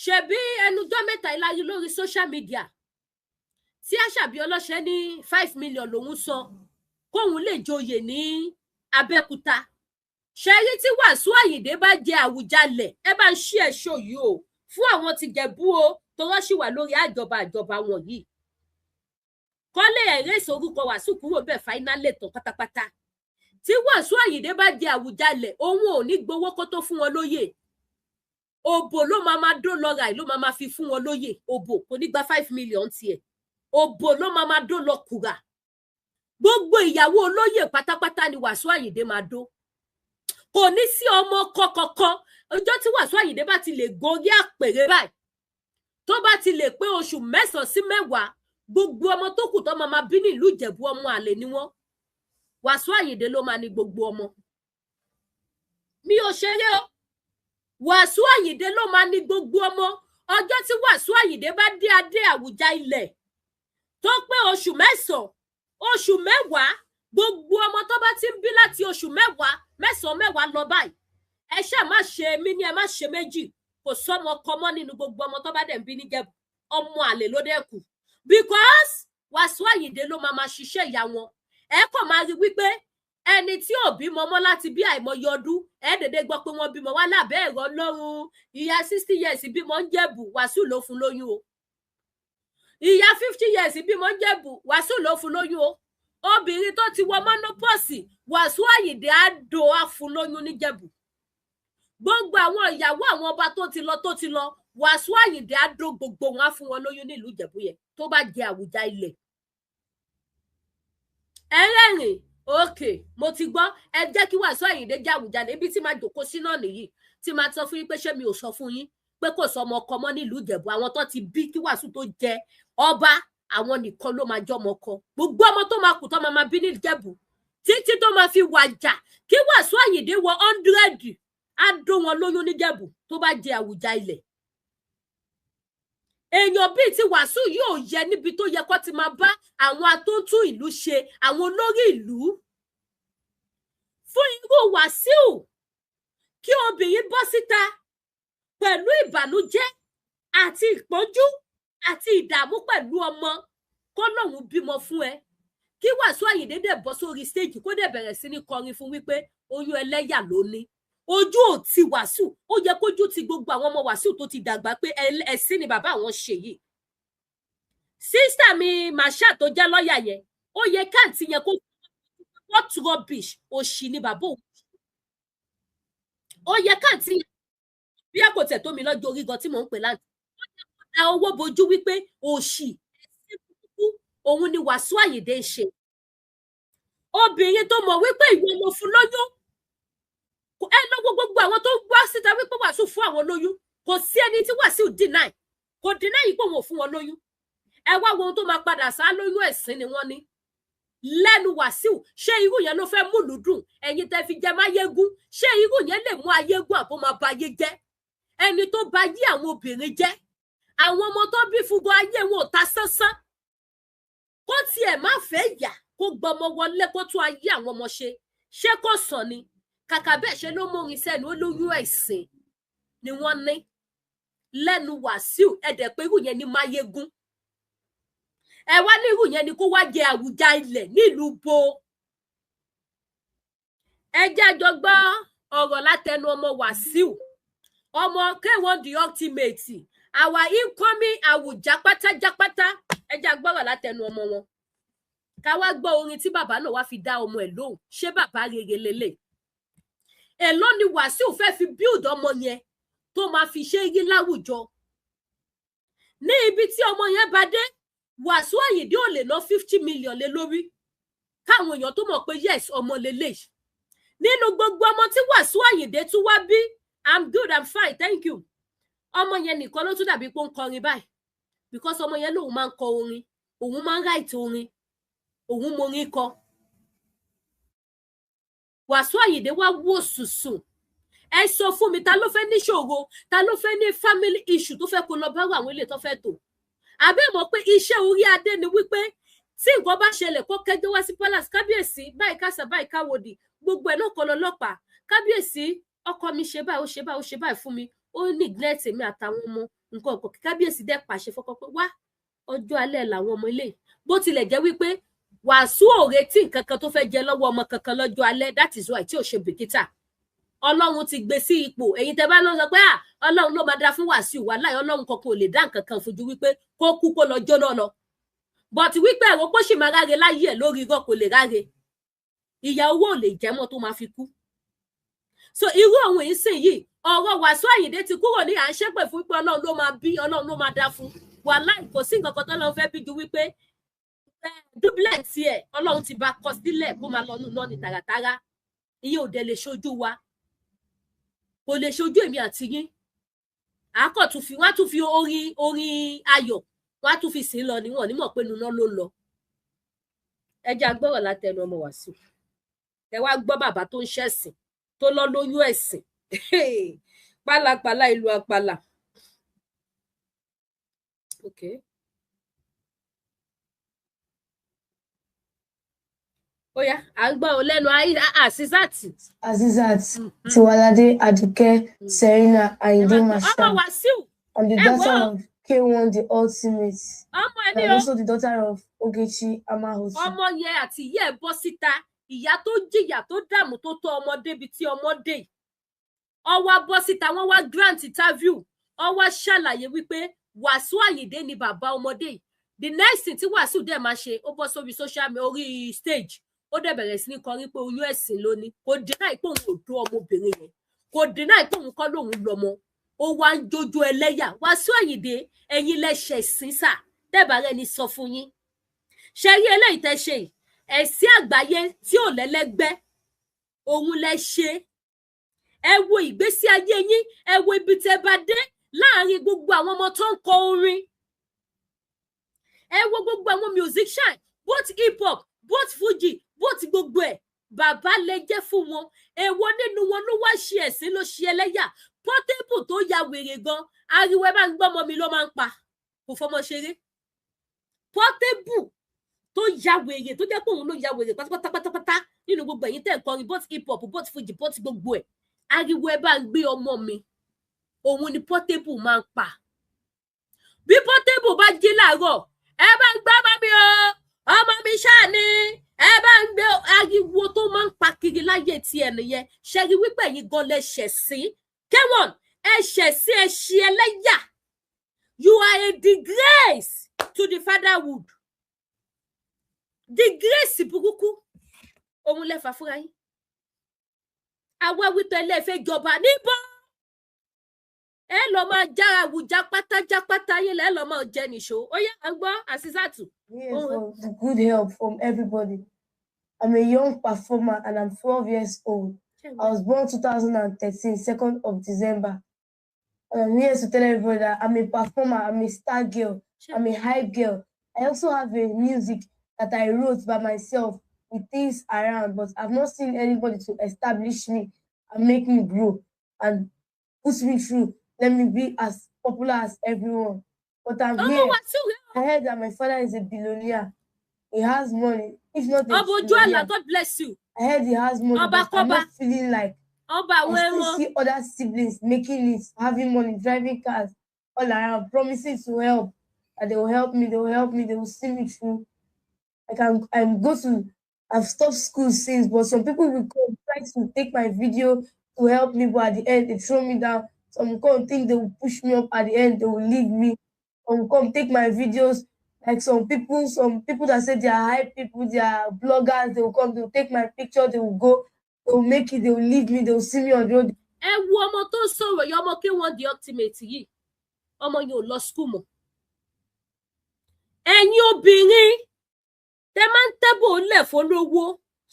ṣebí ẹnujọ́ mẹ́ta ìlàyé lórí social media tí Àṣàbí Ọlọ́ṣẹ́ ní 5 million lòún sọ kóun lè joyè ní Abẹ́òkúta ṣẹ́rí tí Wàsíù Àyìndé bá jẹ àwùjalẹ̀ ẹ bá ń ṣí ẹ̀ṣọ́ yìí o fún àwọn ti Jẹ̀bú o tó wọ́n sì wà lórí àjọba wọn yìí kọ́lé ẹ̀rẹ́ ìsorúkọ Wàsíù kúrò bẹ́ẹ̀ fáínálì tán pátápátá tí Wàsíù Àyìndé bá jẹ àwùjalẹ̀ òun ò ní gbowó kó tó fún wọn lóyè òbò ló máa dó lọ́ra ẹ̀ ló máa fi fún wọn lóyè òbò kò ní gba 5 million tiẹ̀ òbò ló máa dó lọ kùrà gbogbo ìyàwó olóyè pátápátá ni Wàsíù Àyìndé máa dó kò ní sí ọmọ kọ̀ọ̀kan ọjọ́ tí Wàsíù Àyìndé bá ti lè gorí àpèrè báyìí tó bá ti lè pé oṣù 9 sí 10 gbogbo ọmọ tó kù tó máa bí ní ìlú Ìjẹ̀bú ọmọ àlè ni wọ́n Wàsíù Àyìndé ló máa ní gbogbo ọmọ mi ò ṣeré o Wàsíù Àyìndé ló máa ní gbogbo ọmọ ọjọ́ tí Wàsíù Àyìndé bá dé adé àwùjá ilẹ̀ tó pé oṣù 9 oṣù 10 gbogbo ọmọ tó bá ti ń bí láti oṣù 9 lọ báyìí ẹ ṣáà má ṣe mí ní ẹ má ṣe méjì kò sọmọ kọmọ nínú gbogbo ọmọ tó bá dẹ̀ ń bí ní Jẹ̀bú ọmọ àlè ló dẹ̀ kù because Wàsíù Àyìndé ló máa ṣiṣẹ́ ìyá wọn ẹ kàn máa rí wípé ẹni tí ò bímọ mọ́ láti bí àìmọye ọdún ẹ dédé gbọ́ pé wọ́n bímọ wá lábẹ́ ẹ̀rọ Ọlọ́run ìyá 60 years bímọ ń Jẹ̀bú Wàsíù ló fún lóyún o ìyá 50 years bímọ ń Jẹ̀bú Wàsíù ló fún lóyún o obìnrin tó ti wọ mọ́nópọ́ọ̀sì Wàsíù Àyìndé á do á fún lóyún ní Jẹ̀bú gbogbo àwọn ìyàwó àwọn ọba tó ti lọ Wàsíù Àyìndé á do gbogbo wọn á fún wọn lóyún nílùú Ìjẹ̀bú yẹn tó bá jẹ àwùjá ilẹ̀ ẹlẹ́rìn òkè mo ti gbọ́ ẹ jẹ́ kí Wàsíù Àyìndé jẹ àwùjá níbi tí máa jòkó sí náà nìyí tí máa sọ fún yín pé ṣé mi ò sọ fún yín pé kò sọ ọmọ ọkọ mọ́ nílùú Ìjẹ̀bú àwọn tó ti bí kí Wàsíù tó jẹ ọba àwọn nìkan ló máa jọmọ ọkọ gbogbo ọmọ tó máa kù tó máa bí ní Ìjẹ̀bú títí tó máa fi wàjà kí Wàsíù Àyìndé wọ 100 á dó wọn lóyún ní Ìjẹ̀bú tó bá jẹ àwùjá ilẹ̀ èèyàn bíi ti Wàsíù yóò yẹ níbi tó yẹ kó ti máa bá àwọn atótú ìlú ṣe àwọn olórí ìlú fún irú Wàsíù kí obìnrin bọ́ síta pẹ̀lú ìbànújẹ́ àti ìpọ́njú àti ìdààmú pẹ̀lú ọmọ kó lóun bímọ fún ẹ kí Wàsíù Àyìndé dẹ̀ bọ́ sórí stage kó dẹ̀ bẹ̀rẹ̀ sí ní kọrin fún wípé oyún ẹlẹ́yà ló ní ojú ò ti Wàsíù ó yẹ kójú ti gbogbo àwọn ọmọ Wàsíù tó ti dàgbà pé ẹ̀sìn ni bàbá àwọn ṣe yìí sísítà mi Masha tó jẹ́ lọ́ọ̀yà yẹn ó yẹ káàntì yẹn kó what rubbish òṣì ni bàbá òun ó yẹ káàntì yẹn bí a kò tẹ̀ tó mi lọ́jọ́ orí gan tí mò ń pè láti ó yẹ kó da owó bojú wípé òṣì ẹ̀sìn kúkú òun ni Wàsíù Àyìndé ń ṣe obìnrin tó mọ̀ wípé ìwọ mo fún lóyún ẹ lọ́wọ́ gbogbo àwọn tó gbọ́ síta wípé Wàsíù fún àwọn lóyún kò sí ẹni tí Wàsíù deny kò deny yìí pé òun ò fún wọn lóyún ẹ wá wo ohun tó máa padà sá lóyún ẹ̀sìn ni wọ́n ní lẹ́nu Wàsíù ṣé irú yẹn ló fẹ́ múlùú dùn ẹ̀yin tẹ́ fi jẹ máyégún ṣé irú yẹn lè mú ayégún àbó máa ba ayé jẹ́ ẹni tó ba yí àwọn obìnrin jẹ́ àwọn ọmọ tó bí fúngo ayé wọn ò ta sánsán kó tiẹ̀ má fẹ́ yà kó gbọmọ wọlé kó tún ayé àwọn ọmọ ṣé kò sàn ni kàkà bẹ́ẹ̀ ṣe ló mórin sẹ́nu olóyún ẹ̀sìn ni wọ́n ní lẹ́nu Wàsíù ẹ̀dẹ̀ pé irú yẹn ní máyégún ẹ wá ní irú yẹn ni kó wá jẹ àwùjá ilẹ̀ nílùú bo ẹ jẹ́ àjọ gbọ́ ọ̀rọ̀ látẹnu ọmọ Wàsíù ọmọ K1 the ultimate àwa incoming àwùjá pátájápátá ẹ jẹ́ àgbọ́rọ̀ látẹnu ọmọ wọn ká wá gbọ́ orin tí bàbá náà wá fi dá ọmọ ẹ̀ lóhùn ṣé bàbá rere lélẹ̀ èló ni Wàsíù fẹ́ fi build ọmọ yẹn tó máa fi ṣe yí láwùjọ ní ibi tí ọmọ yẹn bá dé Wàsíù Àyìndé ò lè ná 50 million lé lórí káwọn èèyàn tó mọ̀ pé yes ọmọ lélẹ̀ nínú gbogbo ọmọ tí Wàsíù Àyìndé tún wá bí I'm good I'm fine thank you ọmọ yẹn nìkan ló tún dàbí pé ó ń kọrin báyìí because ọmọ yẹn lòun máa ń kọ orin òun máa ń write orin òun morin kọ Wàsíù Àyìndé wá wò sùsùn ẹ sọ fún mi ta ló fẹ́ níṣòro ta ló fẹ́ ní family issue tó fẹ́ kó lọ bá àwọn ilé tó fẹ́ tò àbẹ́ mọ̀ pé iṣẹ́ orí adé ni wípé tí nǹkan bá ṣẹlẹ̀ kó kẹjọ wá sí palace kábíyèsí báyìí kásà báyìí káwòdì gbogbo ẹ̀ náà kọ́ lọ́lọ́pàá kábíyèsí ọkọ mi ṣe báyìí ó ṣe báyìí ó ṣe báyìí fún mi ó neglect mi àtàwọn ọmọ nǹkan ọkọ kábíyèsí dẹ́ pàṣẹ fọ́kọ pé wá ọjọ́ alẹ́ làwọn ọmọ ilé bó tilẹ̀ jẹ́ wípé Wàsíù ò retí nǹkan kan tó fẹ́ jẹ lọ́wọ́ ọmọ kankan lọ́jọ́ alẹ́ that is why tí ò ṣe bìkítà Ọlọ́run ti gbé sí ipò ẹ̀yin tẹ́ bá lọ sọ pé Ọlọ́run ló máa dá fún Wàsíù wàláhì Ọlọ́run kankan ò lè dá nǹkan kan fojú wípé kó kú kó lọ jóná lọ but wípé ẹ̀rọ pọ́ sì máa ráre láyé ẹ̀ lórí irọ́ kò lè ráre ìyà owó ò lè jẹ́ mọ́ tó máa fi kú so irú àwọn èyí sìn yìí ọ̀rọ̀ Wàsíù Àyìndé ti kúrò ní à ń ṣépè fún pé Ọlọ́run ló máa bí Ọlọ́run ló máa dá fún wàláhì kò sí nǹkan kan tọ́lọ́run fẹ́ bí ju wípé duplex ẹ̀ Ọlọ́run ti bá kọ sílẹ̀ kó máa lọ nù náà ní tààràtàrà ìyẹn ò dẹ̀ lè ṣojú wa kò lè ṣojú èmi àti yín àákọ̀ tún fi wọ́n á tún fi orin ayọ̀ wọ́n á tún fi sìn lọ níwọ̀n nímọ̀ pé nuná ló lọ ẹ jẹ́ agbọ́rọ̀ látẹnu ọmọ Wàsíù ẹ wá gbọ́ bàbá tó ń ṣẹ̀sìn tó lọ lóyún ẹ̀sìn pálapàla ìlú apàlà okay. Ó yá à ń gbọ́ ọ lẹ́nu Azizat Tiwalade Aduke Serena Ayinde Marshal ọmọ Wàsíù and the daughter of K1 the ultimate ọmọ ẹni and also the daughter of Ogechi Amahosu. ọmọ yẹn àti ìyá ẹ̀ bọ́ síta ìyá tó jìyà tó dààmú tó tọ́ ọmọ débi tí ọmọ dé ó wá bọ́ síta wọ́n wá grant interview ó wá ṣàlàyé wípé Wàsíù Àyìndé ni bàbá ọmọdé the next thing tí Wàsíù dẹ̀ máa ṣe ó bọ́ sórí social media orí stage ó dẹ̀ bẹ̀rẹ̀ sí ní kọrin pé oyún ẹ̀sìn lóní kò dínà ìpò òun ò dó ọmọbìnrin yẹn kò dínà ìpò òun kọ́ lòun lọ́mọ ó wá ń jójó ẹlẹ́yà Wàsíù Àyìndé ẹ̀yin lẹ́ṣẹ̀ sí sà tẹ́bà rẹ̀ ní sọ fún yín ṣe rí eléyìí tẹ́ ṣe ẹ̀sìn àgbáyé tí ò lẹ́lẹ́gbẹ́ òun lẹ ṣe ẹ wo ìgbésí ayé yín ẹ wo ibi tẹ́ bá dé láàrin gbogbo àwọn ọmọ tó ń kọ orin ẹ wo gbogbo àwọn musician both hip hop both fuji both gbogbo ẹ̀ bàbá lè jẹ́ fún wọn èwo nínú wọn ló wá ṣe ẹ̀sìn ló ṣe ẹlẹ́yà Portable tó ya wèrè gan ariwo ẹ bá ń gbọ́ ọmọ mi ló máa ń pa kò fọmọ ṣeré Portable tó ya wèrè tó jẹ́ pé òun ló ya wèrè pátápátá nínú gbogbo ẹ̀yin tẹ́ ń kọrin both hip hop both fuji both gbogbo ẹ̀ ariwo ẹ bá ń gbé ọmọ mi òun ni Portable máa ń pa bí Portable bá jí láàárọ̀ ẹ bá ń gbá mami o ọmọ mi ṣáà ni ẹ bá ń gbé ariwo tó máa ń pa kiri láyé tí ẹ nìyẹn ṣe rí wípé ẹ̀yin gan lẹ ṣẹ̀ sí K1 ẹ ṣẹ̀ sí ẹ ṣe ẹlẹ́yà you are a disgrace to the fatherhood disgrace burúkú òun lẹ fà fúnra yín àwa wípé ẹlẹ́fẹ́ jọba níbo ẹ lọ máa jára àwùjá pátájápátá yín lẹ lọ máa jẹ nìṣó ó yá à ń gbọ́ Azizat. Yes, for the good help from everybody. I'm a young performer and I'm 12 years old. I was born 2013, 2nd of December. And I'm here to tell everybody that I'm a performer, I'm a star girl, I'm a hype girl. I also have a music that I wrote by myself with things around, but I've not seen anybody to establish me and make me grow and push me through. Let me be as popular as everyone. But I'm here. I heard that my father is a billionaire. He has money. If not a billionaire, God bless you. I heard he has money, but I'm not feeling like I still see other siblings making it, having money, driving cars all around, promising to help. And they will help me, they will see me through. I've stopped school since, but some people will come try to take my video to help me, but at the end, they throw me down. Some come think they will push me up, at the end, they will leave me. Some come take my videos, like some people that say they are hype people, they are bloggers, they will come, they will take my picture, they will go, they will make it, they will leave me, they will see me on the road. Ọmọ tó sọ̀rọ̀ yọ ọmọ kí wọ́n di ultimate yìí. Ọmọ yóò lọ school mọ́. Ẹ̀yin obìnrin tẹ́ máa ń tẹ́bò lẹ̀ fólówó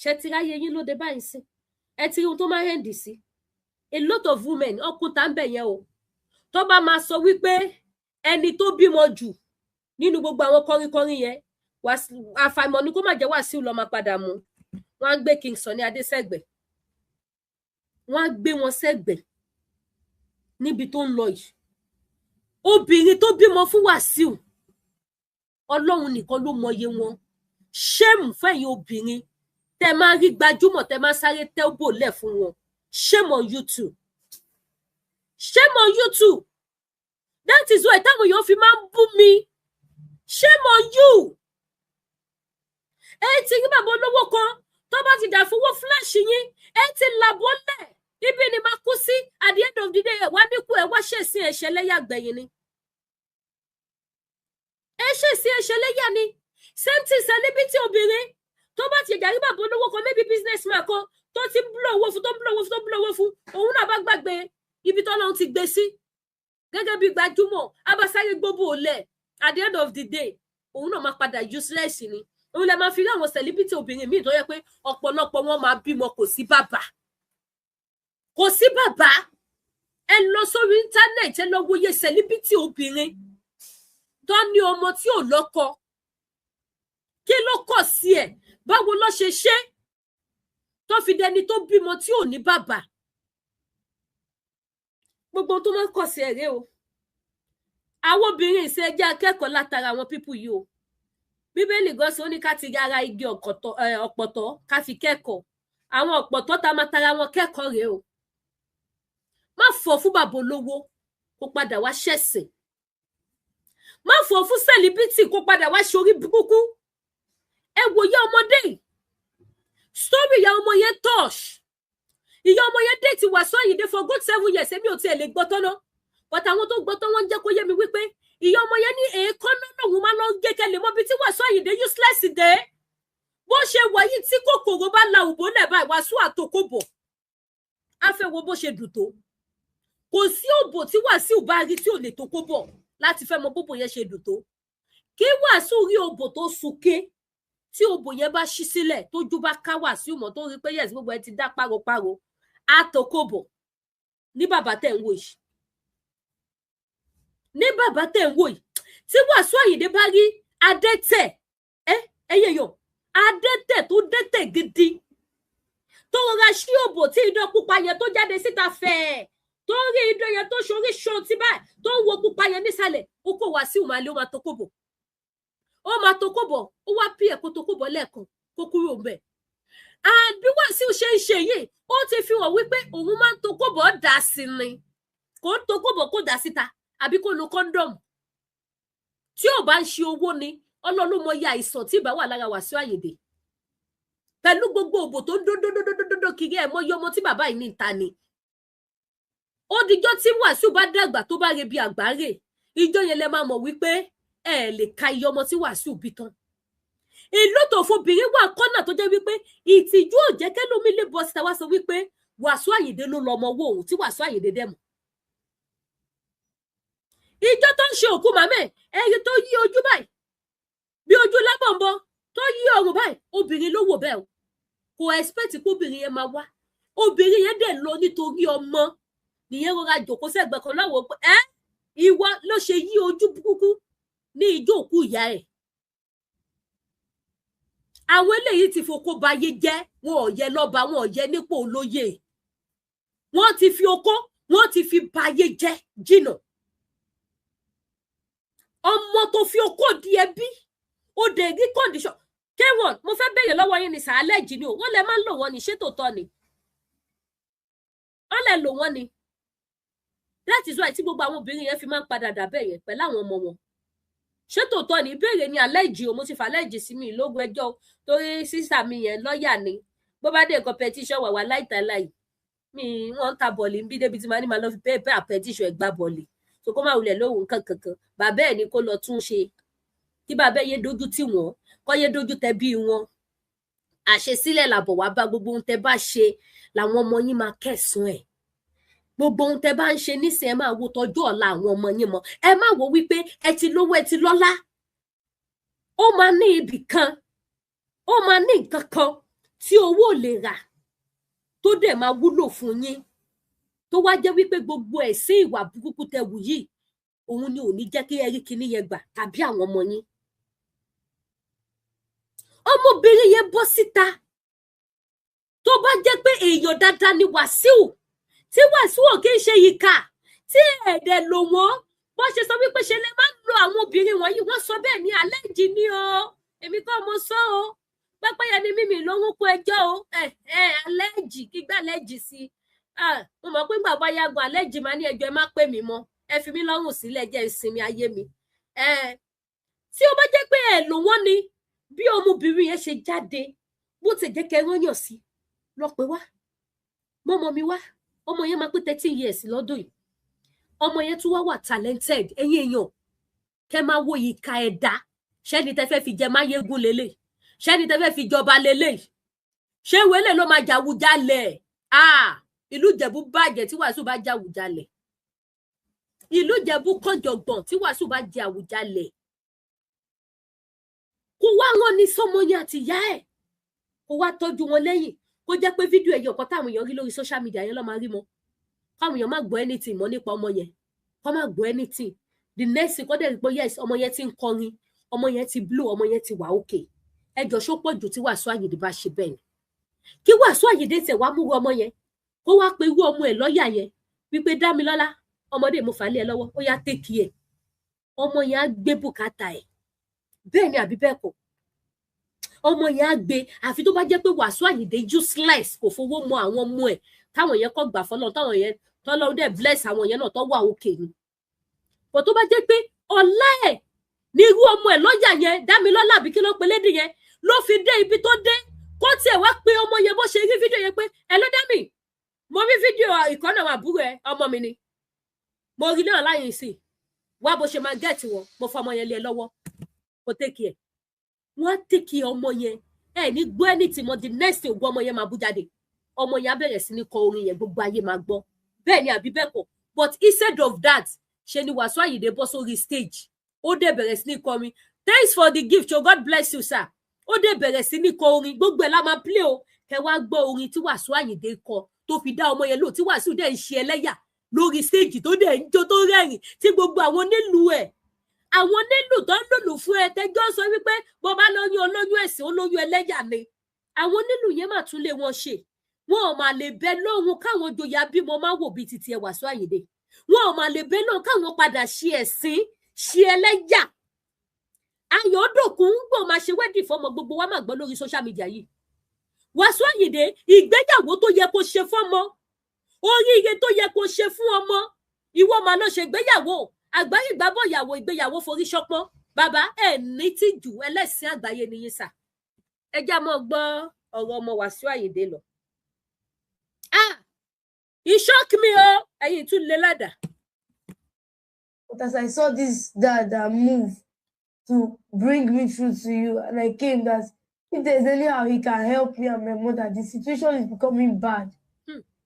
ṣe ti ráyé yín lóde báyìí sí. Ẹ ti rí ohun tó máa ń hẹ́ndì sí. A lot of women ọkùnrin ń bẹ̀ yẹn o. Tó bá máa sọ wípé ẹni tó bímọ jù nínú gbogbo àwọn kọrinkọrin yẹn àfàìmọ̀ ni kó má jẹ́ Wàsíù ló máa padà mú. Wọ́n á gbé King Sunny Adé sẹ́gbẹ̀ẹ́. Wọ́n á gbé wọn sẹ́gbẹ̀ẹ́ níbi tó ń lọ yìí. Obìnrin tó bímọ fún Wàsíù Ọlọ́run nìkan ló mọye wọn. Shame fẹ́yìn obìnrin tẹ́ máa rí gbajúmọ̀ tẹ́ máa sáré tẹ́bò lẹ̀ fún wọn. Shame on you too. Shame on you too. That is why táwọn èèyàn fi máa ń bú mi. Shame on you. Ẹ ti rí bàbá olówó kan tó bá ti dà fowó flash yín, ẹ ti làbọ́lẹ̀. Ibi ni máa kú sí at the end of the day wá níkú ẹ wá ṣèṣin ẹ̀ṣẹ̀ lẹ́yà gbẹ̀yìn ni. Ẹ ṣèṣin ẹ̀ṣẹ̀ lẹ́yà ni. Same thing celebrity obìnrin tó bá ti jàrí bàbá olówó kan maybe businessman kan tó ti blow owó fún òun náà bá gbàgbé ibi tó lọ́hún ti gbé sí. Gẹ́gẹ́ bí gbajúmọ̀ abásáyé gbogbo olẹ̀ at the end of the day òun náà máa padà useless ni. Òun lè máa fi rí àwọn celebrity obìnrin míì tó yẹ pé ọ̀pọ̀lọpọ̀ wọn máa bímọ kò sí bàbá. Kò sí bàbá. Ẹ lọ sórí íńtánẹ̀tì ẹ lọ wo iye celebrity obìnrin tó ní ọmọ tí ò lọ́kọ. Kí ló kọ̀ sí ẹ̀? Báwo ló ṣe ṣe tó fi dẹni tó bímọ tí ò ní bàbá? Gbogbo tó máa ń kọ̀ sí ẹ̀rẹ́ o. Àwọn obìnrin ìṣe ẹjẹ́ akẹ́kọ̀ọ́ látara àwọn pípù yìí o. Bíbélì gan sọ ní ká ti ara igi ọ̀pọ̀tọ́ ká fi kẹ́kọ̀ọ́. Àwọn ọ̀pọ̀tọ́ tá máa tara wọn kẹ́kọ̀ọ́ rèé o. Má fọ̀ fún bàbá olówó kó padà wá ṣẹ̀sìn. Má fọ̀ fún celebrity kó padà wá ṣorí burúkú. Ẹ wò ìyá ọmọdé yìí. Story ìyá ọmọ yẹn touch. Ìyá ọmọ yẹn date Wasiu Ayinde for good 7 years. Èmi ò tiẹ̀ lè gbọ́ tán náà. But àwọn tó gbọ́ tán wọ́n jẹ́ kó yé mi wípé ìyá ọmọ yẹn ní èékánná lòun máa lọ gé kẹlẹ̀ mọ́ bí tí Wasiu Ayinde useless dé. Bó ṣe wà yìí tí kòkòrò bá la òbó lẹ̀ báyìí Wasiu àtòkòbò. A fẹ́ wo bó ṣe dùn tó. Kò sí òbò tí Wasiu bá rí tí ò lè tó kóbò láti fẹ́ mọ bóbò yẹn ṣe dùn tó. Kí Wasiu rí òbò tó sunké tí òbò yẹn bá ṣí sílẹ̀ tójú bá ká Wasiu mọ́ tó rí pé yes gbogbo ẹ ti dá páropáro àtòkòbò ní bàbá tẹ̀ ń wò yìí. Ní bàbá tẹ̀ ń wò yìí tí Wasiu Ayinde bá rí adẹ́tẹ̀ ẹyẹyọ adẹ́tẹ̀ tó dẹ́tẹ̀ gidi tó rọra ṣí òbò tí idán pupa yẹn tó jáde síta fẹ́ẹ̀ tó rí idán yẹn tó ṣorí ṣan tí báyìí tó ń wo pupa yẹn nísàlẹ̀ ó kó Wasiu máa lé ó máa tó kóbò ó máa tó kóbò ó wá pí ẹ̀kọ́ tó kóbò lẹ́ẹ̀kan kó kúrò ń bẹ̀. Àbí Wasiu ṣe ń ṣe yìí ó ti fi hàn wípé òun máa ń tó kóbò dà sí ni kò ń tó kóbò kó dà síta àbí kó lo kọ́ńdọ̀mù tí ò bá ń ṣe owó ni Ọlọ́run mọ iye àìsàn tí ìbá wà lára Wasiu Ayinde pẹ̀lú gbogbo òbò tó dódódódódódó kiri ẹ̀ mọ iye ọmọ tí bàbá yìí ní ìta ni. Ó dijọ́ tí Wasiu bá dàgbà tó bá re bí àgbáre ìjọ yẹn lẹ máa mọ̀ wípé ẹ lè ka iye ọmọ tí Wasiu bí tán. Ìlú tó fobìnrin wà kọ́nà tó jẹ́ wípé ìtìjú ò jẹ́ kẹ́lómi lè bọ́ síta wá sọ wípé Wasiu Ayinde ló lọ ọmọ owó òun tí Wasiu Ayinde dẹ̀mọ̀. Ìjọ tó ń ṣe òkú màmẹ́ ẹ̀rí tó yí ojú báyìí bí ojú lábọ̀nbọ̀ tó yí ọrùn báyìí obìnrin ló wò bẹ́ẹ̀ o kò expect kó obìnrin yẹn máa wá obìnrin yẹn dẹ̀ lọ nítorí ọmọ nìyẹn rọra jòkó sẹ́gbẹ̀ẹ́ kan láwọ̀ pé ìwọ ló ṣe yí ojú burúkú ní ìjọ òkú ìyá ẹ̀. àwọn eléyìí ti fokó bayé jẹ́, wọn ò yẹ lọ́ba, wọn ò yẹ nípò olóyè, wọ́n ti fi okó, wọ́n ti fi bayé jẹ́ jìnnà. Ọmọ tó fi okó di ẹbí ó dé ní condition. K1 mo fẹ́ béèrè lọ́wọ́ yín ní sàálẹ́jì ni o, wọ́n lè máa ń lò wọ́n ní, ṣé tòótọ́ ni wọ́n lè lò wọ́n ni? That is why tí gbogbo àwọn obìnrin yẹn fi máa ń padà dàbẹ́ yẹn pẹ̀lú àwọn ọmọ wọn. Ṣé tòótọ́ ni? Ìbéèrè ni àlẹ́jì o, mo ti fà àlẹ́jì sí mi lógún ẹjọ́ torí sísà mi yẹn lọ́ọ̀yà ni, bó bá dé competition wà wá láìtàláì mi wọ́n ń ta bọ̀ọ̀lì ń bí débi tí màá ní màá lọ fi pé àpẹtíṣọ ẹ̀gbá bọ̀ọ̀lì so kó má wulẹ̀ lóhùn kankan. Bàbá ẹ̀ ni kó lọ tún ṣe, kí bàbá yé dojú tì wọ́n, kọ́ yé dojú tẹ bí wọn. Àṣesílẹ̀ làbọ̀ wá bá, gbogbo ohun tẹ bá ṣe làwọn ọmọ yín máa kẹ̀sùn ẹ̀. Gbogbo ohun tẹ bá ń ṣe nísìn ẹ máa wo tọjú ọ̀la àwọn ọmọ yín mọ́. Ẹ má wo wípé ẹ ti lówó ẹ ti lọ́lá. Ó máa ní ibì kan, ó máa ní nǹkan kan tí owó ò lè rà tó dẹ̀ máa wúlò fún yín, tó wá jẹ́ wípé gbogbo ẹ̀sìn ìwà burúkú tẹ wù yìí òun ni ò ní jẹ́ kí ẹ rí kinní yẹn gbà tàbí àwọn ọmọ yín. Ọmọbìnrin yẹn bọ́ síta, tó bá jẹ́ pé èèyàn dáadáa ni Wàsíù, tí Wàsíù ò kí ń ṣe ìkà, tí ẹ̀dẹ̀ lò wọ́n bó ṣe sọ wípé ṣe lè má lo àwọn obìnrin wọ̀nyí, wọ́n sọ bẹ́ẹ̀ ní àlẹ́jì ni o, èmi kọ́ mo sọ o, pẹ́pẹ́yẹ ni mímì lóhùn kó ẹjọ́ o, àlẹ́jì kígbà àlẹ́jì sí mo mọ̀ pé gbàgbọ́ yagun àlẹ́jì máa ní ẹjọ́ ẹ má pè mí mọ́, ẹ fi mí lọ́rùn sílẹ̀ jẹ́ ìsinmi ayé mi. Tí ó bá jẹ́ pé ẹ lò wọ́n ni bí ọmọbìnrin yẹn ṣe jáde, bó ti jẹ́ kẹ́ rányàn sí lọ pé wá mọ́mọ́ mi wá, ọmọ yẹn máa pé 13 years lọ́dún yìí, ọmọ yẹn tún wá wà talented. Ẹ̀yin èèyàn kẹ́ máa wo ìka ẹ̀dá, ṣẹ́ni tẹ́ fẹ́ fi jẹ máyégún lélẹ̀, ṣẹ́ni tẹ́ fẹ́ fi jọba lélẹ̀, ṣé wẹ́lẹ̀ ló máa jàwùjalẹ̀? Ìlú Ìjẹ̀bú bàjẹ́ tí Wàsíù bá jàwùjalẹ̀, ìlú Ìjẹ̀bú kànjọ̀gbọ̀n tí Wàsíù bá jẹ àwùjalẹ̀. Kó wá rán ni sọmọ yẹn àti ìyá ẹ̀, kó wá tọ́jú wọn lẹ́yìn, kó jẹ́ pé fídíò ẹ̀yọ̀ kan táwọn èèyàn rí lórí social media yẹn ló máa rí mọ́, káwọn èèyàn má gbọ́ anything mọ́ nípa ọmọ yẹn, kó má gbọ́ anything. The next thing kó dẹ̀ rí pé yes ọmọ yẹn ti ń kọrin, ọmọ yẹn ti blow, ọmọ yẹn ti wà okay. Ẹjọ́ ṣó pọ̀ jù tí Wàsíù Àyìndé bá ṣe bẹ́ẹ̀ ni? Kí Wàsíù Àyìndé tẹ̀ wá mú ọmọ yẹn, kó wá pe irú ọmọ ẹ̀ lọ́ọ̀yà yẹn wípé Dámilọ́lá ọmọdé mo fà lé ẹ lọ́wọ́, ó yá take care. Ọmọ yẹn á gbé bùkátà ẹ̀, bẹ́ẹ̀ ni àbí bẹ́ẹ̀ kọ́? Ọmọ yẹn á gbé, àfi tó bá jẹ́ pé Wàsíù Àyìndé useless, kò fowó mọ àwọn ọmọ ẹ̀ táwọn yẹn kọ́ gbà fọ́lọ́, táwọn yẹn tọ́lọ́run dẹ̀ bless àwọn yẹn náà tó wà òkè ni. Bó tó bá jẹ́ pé ọlá ẹ̀ ní irú ọmọ ẹ̀ lọ́ọ̀yà yẹn Dámilọ́lá àbí kí ló pe lédè yẹn ló fi dé ibi tó dé, kó tiẹ̀ wá pé ọmọ yẹn bó ṣe rí fídíò yẹn pé ẹ ló dá mi, mo rí fídíò ìkọ́nà àwọn àbúrò ẹ ọmọ mi ni, mo rí náà láyé sí wá bó ṣe máa gẹ̀ẹ́tì wọn, mo fọ ọmọ yẹn lé ẹ lọ́wọ́ kó tẹ́kì ẹ̀. Wọ́n á tẹ́kì ọmọ yẹn, ẹ ní gbọ́ ẹni tí mo di next ògùn ọmọ yẹn máa bú jáde, ọmọ yẹn á bẹ̀rẹ̀ sí ní kọ orin yẹn, gbogbo ayé máa gbọ́. Bẹ́ẹ̀ ni àbí bẹ́ẹ̀ kọ́? But instead of that, ṣe ni Wàsíù Àyìndé bọ́ sórí stage, ó dẹ̀ bẹ̀rẹ̀ sí ní kọrin, thanks for the gift, oh God bless you sir. Ó dẹ̀ bẹ̀rẹ̀ sí ní kọ orin, gbogbo ẹ̀ la máa play o, kẹ wá gbọ́ orin tí Wàsíù Àyìndé kọ tó fi dá ọmọ yẹn lò, tí Wàsíù dẹ̀ ń ṣe ẹlẹ́yà lórí stage tó dẹ̀ ń jó tó rẹ́rìn, tí gbogbo àwọn nílùú ẹ̀, àwọn nílùú tó ń lòlù fún ẹ tẹjọ́ sọ wípé bó bá lóyún olóyún ẹ̀sìn olóyún ẹlẹ́yà ni, àwọn nílùú yẹn máa tún lé wọn ṣe. Wọn ò máa lè bẹ lóhun káwọn joyà bímọ máa wò bíi titi ẹ Wàsíù Àyìndé, wọn ò máa lè bẹ lóhun káwọn padà ṣe ẹ̀sìn ṣe ẹlẹ́yà. Ayọ̀dòkun ń gbọ́ máa ṣe wedding fọmọ, gbogbo wa máa gbọ́ lórí social media yìí. Wàsíù Àyìndé ìgbéyàwó tó yẹ kó ṣe fọ́mọ, oríire tó yẹ kó ṣe fún ọmọ, ìwọ máa lọ ṣe ìgbéyàwó, àgbáyé ìgbàbọ̀ ìgbéyàwó forí ṣọpọ́n. Bàbá ẹ̀ ní tìjú, ẹlẹ́sìn àgbáyé nìyí sà. Ẹ já mọ́ gbọ́ ọ̀rọ̀ ọmọ Wàsíù Àyìndé lọ. It shocked me o, ẹ̀yin tún lè ládàá. But as I saw this dad move to bring me through to you, and I came that if there's any how he can help me and my mother, the situation is becoming bad.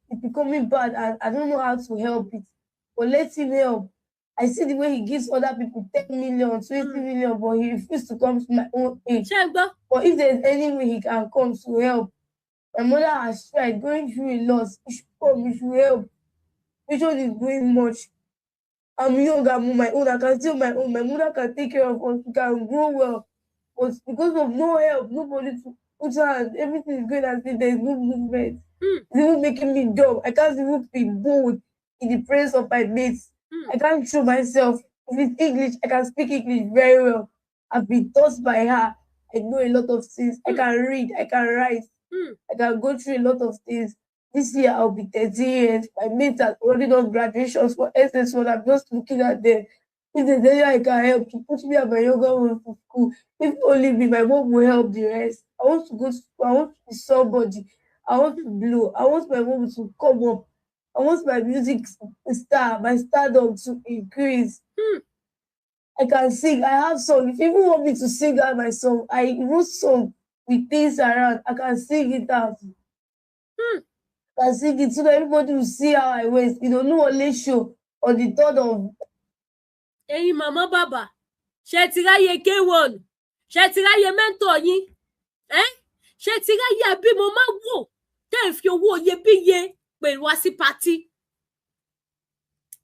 It's becoming bad, and I don't know how to help it. But let him help. I see the way he gives other people 10 million, 20 million, but he refuses to come to my own age. But if there's any way he can come to help, my mother has tried, going through a loss. He should come, he should help. Which one is doing much? I'm young, I'm on my own, I can still my own. My mother can take care of us, we can grow well. but because of no help, nobody to put hand, everything is going as if there is no movement. It's even making me dumb. I can't even be bold in the presence of my mates. I can't show myself. If it's English, I can speak English very well. I've been taught by her. I know a lot of things. I can read, I can write, I can go through a lot of things. This year I'll be 13 years. My mates have already done graduations for SS1. I'm just looking at them. If there's any I can help to put me and my younger one to school, if only me, my mom will help the rest. I want to go to school. I want to be somebody. I want to blow. I want my mom to come up. I want my music star, my stardom to increase. I can sing. I have song. If you even want me to sing out my song, I wrote song with things around. I can sing it out. I can sing it so that everybody will see how I went. You don't know only show on the 3rd of. Hey, Mama Baba, ṣé ti ráyè K1, ṣé ti ráyè mentor yín, ṣé ti ráyè àbí mo máa wò tẹ́ ẹ̀ fi owó iyebíye pẹ̀lú wá sí party.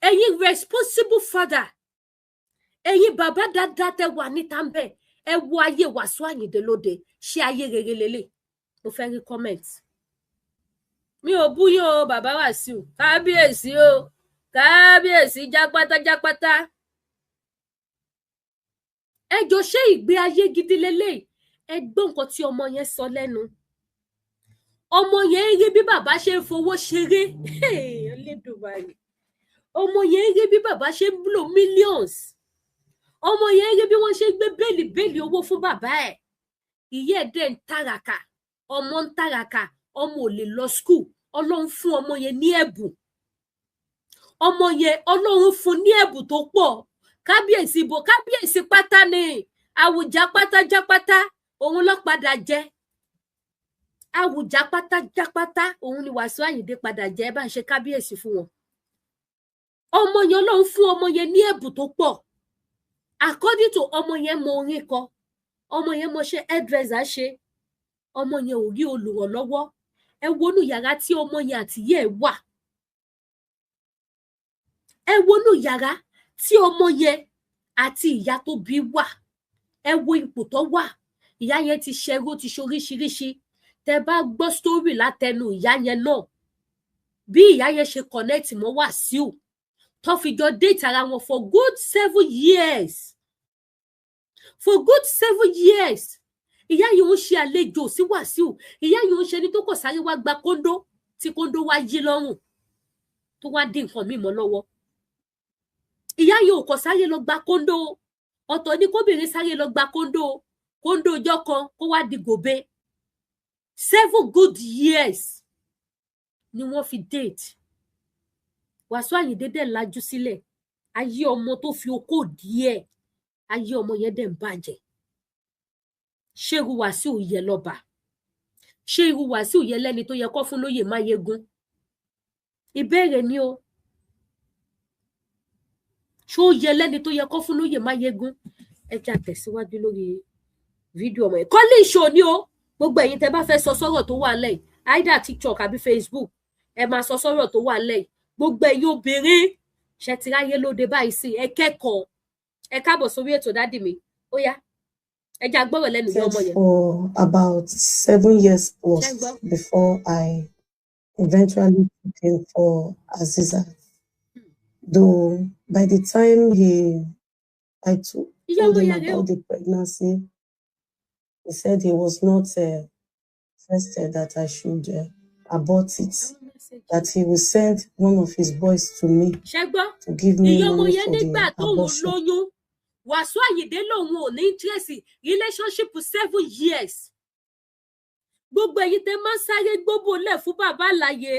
Ẹ̀yin responsible father, ẹ̀yin bàbá dáadáa tẹ́ wà níta ń bẹ̀, ẹ wo ayé Wasiu Ayinde lóde, ṣé ayé rere lélẹ̀? Mo fẹ́ rí comment. Mi ò bú yín o, bàbá Wasiu, kábíyèsí o, kábíyèsí jápátá. Ẹ jọ ṣe ìgbé ayé gidi lélẹ̀, ẹ gbọ́ nǹkan tí ọmọ yẹn sọ lẹ́nu. Ọmọ yẹn rí bí bàbá ṣe ń fowó ṣeré. Olódùmarè. Ọmọ yẹn rí bí bàbá ṣe ń blow millions. Ọmọ yẹn rí bí wọ́n ṣe ń gbé bẹ́ẹ̀lì owó fún bàbá ẹ̀. Ìyá ẹ̀ dẹ̀ ń tàràkà, ọmọ ń tàràkà, ọmọ ò lè lọ school. Ọlọ́run fún ọmọ yẹn ní ẹ̀bùn. Ọmọ yẹn Ọlọ́run fún ní ẹ̀bùn tó pọ̀. Kábíyèsí ibo, kábíyèsí pátá ni, àwùjá pátájápátá, òun ló padà jẹ. Àwùjá pátájápátá, òun ni Wasiu Ayinde padà jẹ, bá ń ṣe kábíyèsí fún wọn. Ọmọ yẹn Ọlọ́run fún ọmọ yẹn ní ẹ̀bùn tó pọ̀. According to ọmọ yẹn mọ orin kọ, ọmọ yẹn mọ ṣe hairdresser ṣe, ọmọ yẹn ò rí olùrànlọ́wọ́. Ẹ wọnú yàrá tí ọmọ yẹn àtìyá ẹ̀ wà. Ẹ wọnú yàrá tí ọmọ yẹn àti ìyá tó bí wà. Ẹ wo ipò tó wà. Ìyá yẹn ti ṣẹrú, ti ṣoríṣiríṣi. Tẹ́ bá gbọ́ story látẹnu ìyá yẹn náà, bí ìyá yẹn ṣe connect mọ́ Wasiu, tó fi jọ date ara wọn for good 7 years. For good 7 years. Ìyá yìí ń ṣe àlejò sí Wasiu. Ìyá yìí ń ṣe ní tó kọ̀ sáré wá gba kóńdó, tí kóńdó wá yí lọ́rùn, tó wá dín nǹkan mímọ́ lọ́wọ́. Ìyá yìí ò kọ̀ sáré lọ gba kóńdó. Ọ̀tọ̀ ni kóbìnrin sáré lọ gba kóńdó ọjọ́ kan kó wá di gòbe. 7 good years ni wọ́n fi date. Wasiu Ayinde dẹ̀ lajú sílẹ̀. Ayé ọmọ tó fi okó díẹ̀, ayé ọmọ yẹn dẹ̀ ń bàjẹ́. Ṣé irú Wasiu yẹ lọ́ba? Ṣé irú Wasiu yẹ lẹ́ni tó yẹ kó fún lóyè Máyégún? Ìbéèrè ni o. Ṣó yẹ lẹ́ni tó yẹ kó fún lóyè Máyégún? Ẹ já tẹ̀síwájú lórí fídíò ọmọ yẹn. Calling show ni o. Gbogbo ẹ̀yin tẹ́ bá fẹ́ sọ sọ́rọ̀ tó wà lẹ́yìn, either TikTok àbí Facebook, ẹ máa sọ sọ́rọ̀ tó wà lẹ́yìn. Gbogbo ẹ̀yin obìnrin, ṣe ti ráyé lóde báyìí sí, ẹ kẹ́kọ̀ọ́. Ẹ káàbọ̀ sórí ètò dádì mi. Ó yá. Ẹ já gbọ́rọ̀ lẹ́nu bí ọmọ yẹn. For about 7 years plus before I eventually took him for Aziza. Though by the time I told him about the pregnancy, he said he was not interested that I should abort it. That he will send one of his boys to me to give me money for the abortion. Wasiu Ayinde lòun ò ní interest relationship 7 years. Gbogbo ẹ̀yin tẹ́ máa ń sáré gbóbò lẹ̀ fún bàbá àlàyé,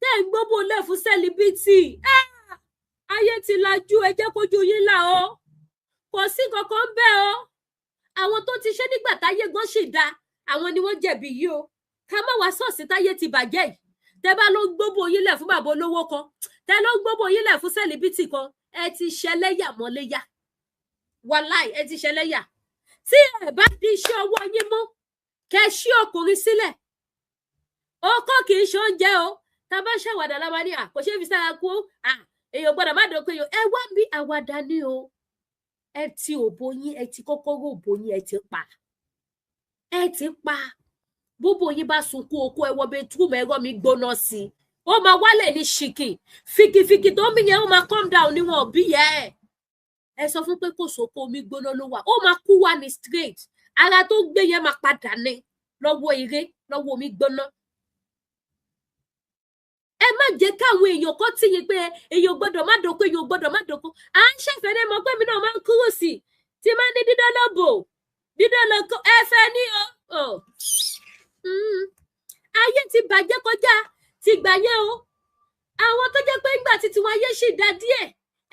tẹ́ ń gbóbò lẹ̀ fún celebrity. Ayé ti lajú, ẹ jẹ́ kójú yín là o. Kò sí kankan bẹ́ẹ̀ o. Àwọn tó ti ṣe nígbà táyé gan ṣì dá, àwọn ni wọ́n jẹ̀bi yìí o. Ká má wá ṣọ́ọ̀ṣì táyé ti bàjẹ́ yìí. Tẹ́ bá ló gbóbò yín lẹ̀ fún bàbá olówó kan, tẹ́ ló gbóbò yín lẹ̀ fún celebrity kan, ẹ ti ṣẹlẹ́yà mọ́léyà. Wàláì, ẹ ti ṣẹlẹ́yà. Tí ẹ bá di iṣẹ́ ọwọ́ yín mú, kẹ́ ṣí ọkùnrin sílẹ̀. Ọkọ kì í ṣe oúnjẹ o. Tá bá ṣàwàdà la máa ní kò ṣe fi sára kú. Èèyàn gbọ́dọ̀ má dọ̀kọ èèyàn. Ẹ wá bí àwàdà ní o. Ẹ ti òbò yín, ẹ ti kọ́kọ́ rò òbò yín, ẹ ti pa. ẹ ti pa bóbó yín bá sunkún oko ẹ wọ bedroom ẹ̀rọ mi gbóná sí i ó máa wálẹ̀ ní ṣìkì fìkìfìkì tó ń bí yẹn ó máa calm down níwọ̀n bí yẹn ẹ sọ fún pé kò sóko omi gbóná ló wà ó máa kú wá ní straight ara tó gbé yẹn máa padà ní lọ́wọ́ eré lọ́wọ́ omi gbóná. Ẹ má jẹ́ káwọn èèyàn kan tí yín pé èèyàn gbọ́dọ̀ má doko èèyàn gbọ́dọ̀ má doko à ń ṣèfẹ́rẹ́ mọ́ pé mi náà máa ń kúrò sí tí máa ń ní dídán lọ́bò dídán lọ́kọ́ ẹ fẹ́ ní o. Ayé ti bàjẹ́ kọjá ti gbà yẹn o àwọn tó jẹ́ pé ńgbà títí wọn ayé sì dá díẹ̀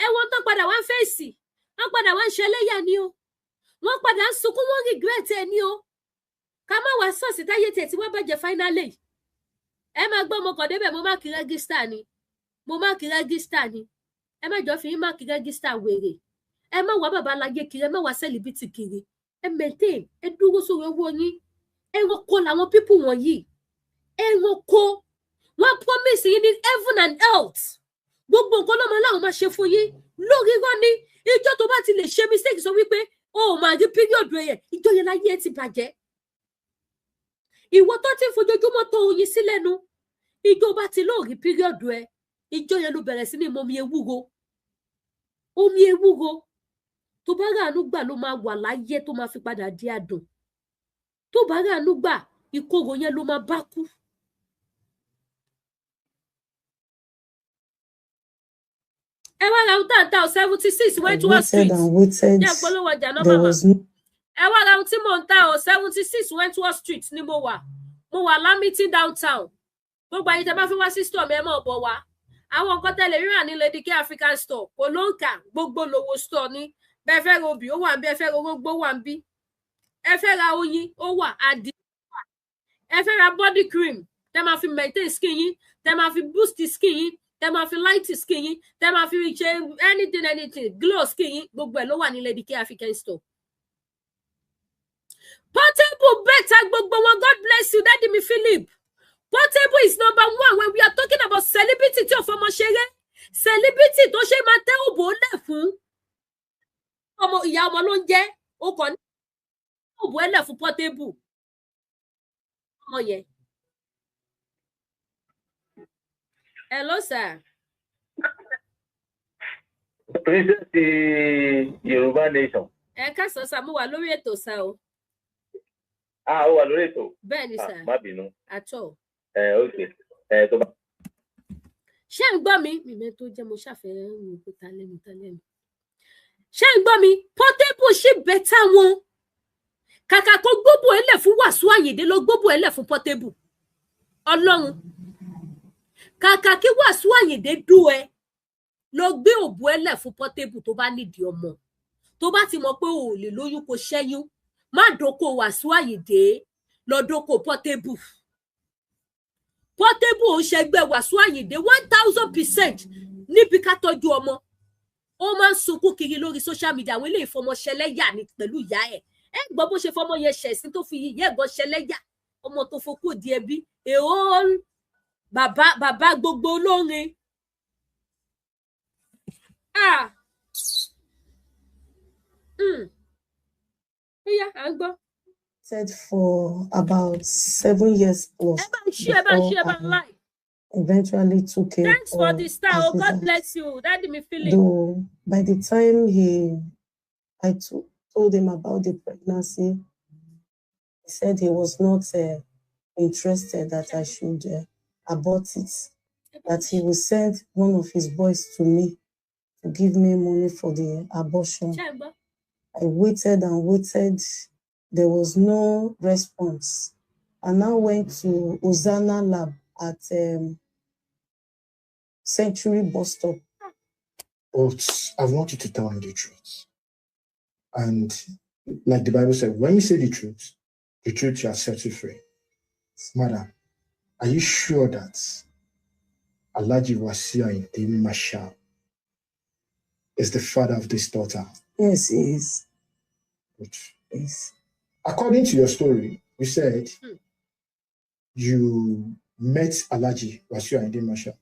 ẹ̀wọ̀n tó padà wá ń fèsì wọ́n padà wá ń ṣẹlẹ́yà ni o wọ́n padà ń sunkún wọ́n regret ẹ ni o ká má wá sọ́ọ̀sì táyé tiẹ̀ tí wọ́n bàjẹ́ finally ẹ máa gbọ́ ọmọ kan débẹ̀ mo máàkì rẹ́gísítà ni ẹ má jọ fi máàkì rẹ́gísítà wèrè ẹ má wá bàbá aláyé kiri ẹ má wá sẹ́líbítì kiri ẹ maintain ẹ dúró sórí owó yín ẹranko làwọn pípù wọ̀nyí ẹranko wọ́n promise yín ní heaven and earth gbogbo nǹkan lọ́mọ aláwọ̀ máa ṣe fún yín lórí irọ́ ní ìjọ tó bá ti lè ṣe mistake sọ wípé o ò máa rí píríọ̀dù yẹn ìjọ yẹn láyé ẹ ti bàjẹ́ ìwọ tó ti ń fojoojúmọ́ tó oyin sí lẹ́nu ìjọ bá ti lóòrí píríọ̀dù ẹ ìjọ yẹn ló bẹ̀rẹ̀ sí ní mọ omi ewúro tó bá ráàánú gbà ló máa wà láyé tó máa fi padà di adùn tó bá ráàánú gbà ìkorò yẹn ló máa bá kú. Ẹ wá ra ohun tá à ń ta 76 Wentworth Street. Jẹ́ polówó ọjà náà màmá. Ẹ wá ra ohun tí mò ń ta 76 Wentworth Street ni mo wà. Mo wà Lamity downtown. Gbogbo ayé tẹ́ bá fi wá sí store mi ẹ mọ̀ bọ̀ wá. Àwọn nǹkan tẹ́lẹ̀ rírà ní Lady K African store. Kò ló ń kà gbogbo lówó store ní. Bẹ́ẹ̀ fẹ́ ra obì ó wà ń bí, ẹ fẹ́ ra orógbó wà ń bí. Ẹ fẹ́ ra oyin ó wà adì wà. Ẹ fẹ́ ra body cream tẹ́ máa fi maintain skin yín, tẹ́ máa fi boost skin yín. Tẹ́ máa fi light skin yín, tẹ́ máa fi ṣe anything glow skin yín gbogbo ẹ̀ ló wà ní Lady K African store. Portable better gbogbo wọn God bless you Daddy mi Philip. Portable is number 1 when we are talking about celebrity tí ò fọmọ ṣeré celebrity tó ṣe máa tẹ́ òbò lẹ̀ fún ọmọ ìyá ọmọ ló ń jẹ́ ó kàn ní òbò ẹlẹ̀ fún Portable ọmọ yẹn. Hello, sir. Princess Yorùbá Nation. Ẹ káàsán sá, mo wà lórí ètò sá o. Ó wà lórí ètò. Bẹ́ẹ̀ ni sá. Má bínú. Àtọ̀. Okay. Tó bá. Ṣé ń gbọ́ mi? Mímẹ́ tó jẹ́ mo ṣàfẹ́ mi kó ta lẹ́nu. Ṣé ń gbọ́ mi? Portable ṣì bẹ́tà wọn. Kàkà kó gbóbò ẹlẹ̀ fún Wàsíù Àyìndé ló gbóbò ẹlẹ̀ fún Portable. Ọlọ́run. Kàkà kí Wàsíù Àyìndé dú ẹ lọ gbé òbú ẹlẹ̀ fún Portable tó bá nídìí ọmọ tó bá ti mọ̀ pé o ò lè lóyún kó ṣẹ́yún má dóko Wàsíù Àyìndé lọ dóko Portable ò ṣẹgbẹ́ Wàsíù Àyìndé 1000% níbi ká tọ́jú ọmọ ó máa ń sunkún kiri lórí social media àwọn ilé ìfọmọṣẹlẹ́yà ní pẹ̀lú ìyá ẹ̀ ẹ gbọ́ bó ṣe fọmọ yẹn ṣẹ̀sín tó fi ìyá ẹ̀gbọ́n ṣẹlẹ́yà ọmọ tó fokú di ẹbí èèó bàbá gbogbo olórin yeah, à ń gbọ́. Said for about 7 years plus before eventually took care Thanks for the star. Oh, God bless you. Daddy me feeling. Though by the time I told him about the pregnancy, he said he was not interested that I should abort it, that he will send one of his boys to me to give me money for the abortion. I waited and waited. There was no response. I now went to Hosanna Lab at Century Bus Stop. But I want you to tell me the truth. And like the Bible said, when you say the truth shall set you free. Madam, are you sure that Alhaji Wasiu Ayinde Marshal is the father of this daughter? Yes, he is. Good. Yes. According to your story, you said you met Alhaji Wasiu Ayinde Marshal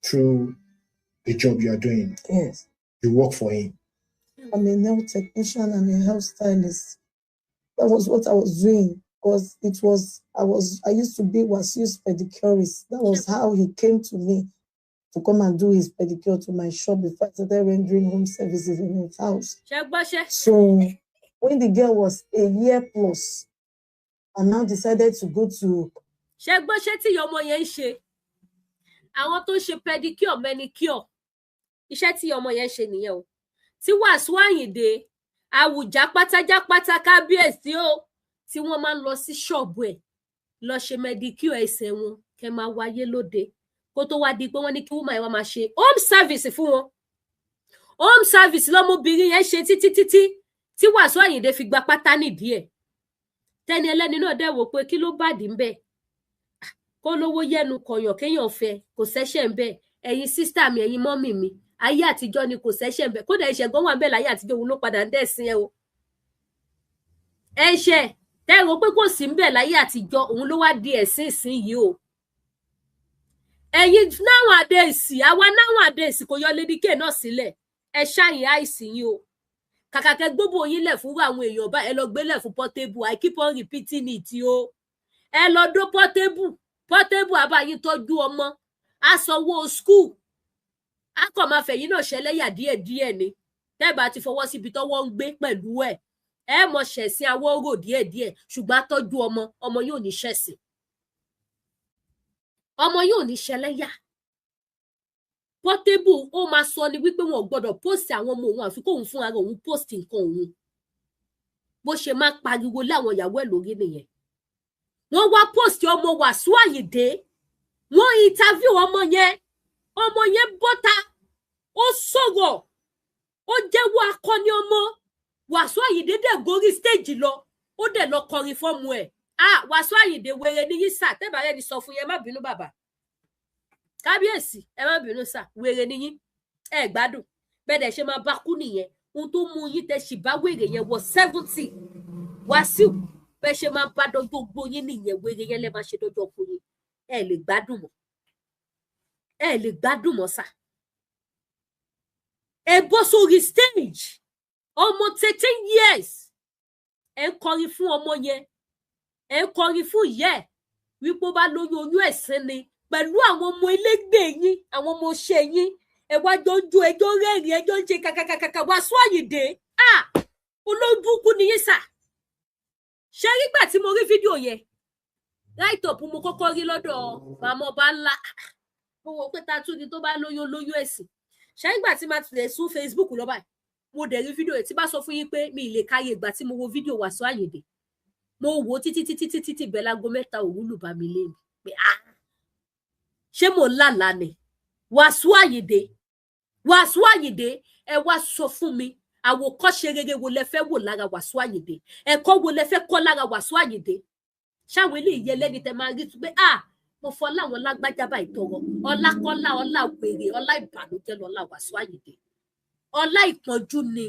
through the job you are doing. Yes. You work for him. I'm a nail technician and a hairstylist. That was what I was doing. Because I used to be Wasiu's pedicurist. That was how he came to me to come and do his pedicure to my shop before I started rendering home services in his house. So when the girl was a year plus, I now decided to go to. Àwọn tó ṣe pedicure manicure iṣẹ́ tí ọmọ yẹn ṣe nìyẹn o. Tí Wasiu Ayinde àwùjá pátájápátá kábíyèsí o tí wọ́n máa ń lọ sí ṣọ́ọ̀bù ẹ̀ lọ ṣe medicure ẹsẹ̀ wọn kẹ́ máa wáyé lóde kó tó wá di pé wọ́n ní kí woman yẹn wá máa ṣe home service fún wọn. Home service lọ́mọbìnrin yẹn ṣe títí tí Wasiu Ayinde fi gba pátá nídìí ẹ̀. Tẹ́ni ẹlẹ́ni náà dẹ̀ wò pé kí ló bàdí ń bẹ̀ kó lówó yẹnu kọ̀yàn kéèyàn fẹ́ kò sẹ́ṣẹ̀ ń bẹ̀ ẹ̀yin sísítà mi ẹ̀yin mọ́mì mi ayé àtijọ́ ni kò sẹ́ṣẹ̀ ń bẹ̀ kódà ẹ̀ṣẹ̀ gan wà ń bẹ̀ láyé àtijọ́ òun ló padà ń dẹ̀sìn ẹ o. Ẹ̀ṣẹ̀ tẹ́rọ pé kò sí ń bẹ̀ láyé àtijọ́ òun ló wá di ẹ̀sìn ìsìn yìí o. Ẹ̀yin nowadays àwa nowadays kò yọ Lady K náà sílẹ̀ ẹ ṣáyìn àìsí yín o. Kàkà kẹ́ gbogbo yín lẹ̀ fún àwọn èèyàn bá ẹ lọ gbélẹ̀ fún Portable. I keep on repeating it o. Ẹ lọ dó Portable àbáyín tọ́jú ọmọ asanwó school a kò máa fẹ̀yìn náà ṣẹlẹ́yà díẹ̀díẹ̀ ni tẹ́bà ti fọwọ́ síbi tọ́wọ́ ń gbé pẹ̀lú ẹ̀ ẹ mọ̀ ṣẹ̀sìn awóró díẹ̀díẹ̀ ṣùgbọ́n atọ́jú ọmọ yóò ní ṣẹ̀sìn ọmọ yóò ní ṣẹlẹ́yà. Portable ó máa sọ ni wípé wọn ò gbọ́dọ̀ post àwọn ọmọ òun àfi kóun fún ara òun post nǹkan òun bó ṣe máa pariwo láwọn ìyàwó ẹ̀ lórí nìyẹn. Wọ́n wá post ọmọ Wasiu Ayinde wọ́n interview ọmọ yẹn bọ́ta ó sọ̀rọ̀ ó jẹ́wọ́ akọni ọmọ Wasiu Ayinde dẹ̀ gorí stage lọ ó dẹ̀ lọ kọrin fọ́mù ẹ̀ Wasiu Ayinde wèrè ní yín sà tẹ́bàárẹ̀ ni sọ fún yẹn má bínú bàbá kábíyèsí ẹ má bínú sà wèrè ní yín ẹ gbádùn bẹ́ẹ̀ dẹ̀ ṣe máa bá kú nìyẹn ohun tó mú yín tẹ́ sì bá wèrè yẹn wọ 70 Wasiu bẹ́ẹ̀ ṣe máa bá dọ́jọ́ gbó yín nìyẹn wèrè yẹn lẹ́ máa ṣe dọ́jọ́ gbó yín ẹ lè gbádùn mọ́ sà. Ẹ bọ́ sórí stage ọmọ 13 years ẹ ń kọrin fún ọmọ yẹn ẹ ń kọrin fún ìyá ẹ̀ wípé ó bá lóyún oyún ẹ̀sìn ni pẹ̀lú àwọn ọmọ ẹlẹ́gbẹ́ yín àwọn ọmọ ṣe yín ẹ wá jọ ń jó ẹjọ́ rẹ́rìn ẹjọ́ ń ṣe kàkàkàkà Wasiu Ayinde olódùkú nìyí sà. Ṣé nígbà tí mo rí fídíò yẹn right up mo kọ́kọ́ rí lọ́dọ̀ màmá ọba ńlá mo wò pé tatu ni tó bá lóyún ẹ̀sìn. Ṣé nígbà tí máa tilẹ̀ sún Facebook lọ báyìí mo dẹ̀ rí fídíò yẹn tí bá sọ fún yín pé mi ì lè káyé ìgbà tí mo wo fídíò Wasiu Ayinde mo wò títí bẹ́ẹ̀ lágo 3 òru lù bá mi lẹ́nu pé ṣé mo lálàá ni Wasiu Ayinde ẹ wá sọ fún mi àwòkọ́ṣe rere wo lẹ fẹ́ wò lára Wasiu Ayinde ẹ̀kọ́ wo lẹ fẹ́ kọ́ lára Wasiu Ayinde ṣáwọn eléyìí yẹ lẹ́ni tẹ máa rí pé mo fọ láwọn lágbájá báyìí tọrọ ọlákọ́lá ọlá wèrè ọlá ìbànújẹ́ lọ́lá Wasiu Ayinde ọlá ìpọ́njú ni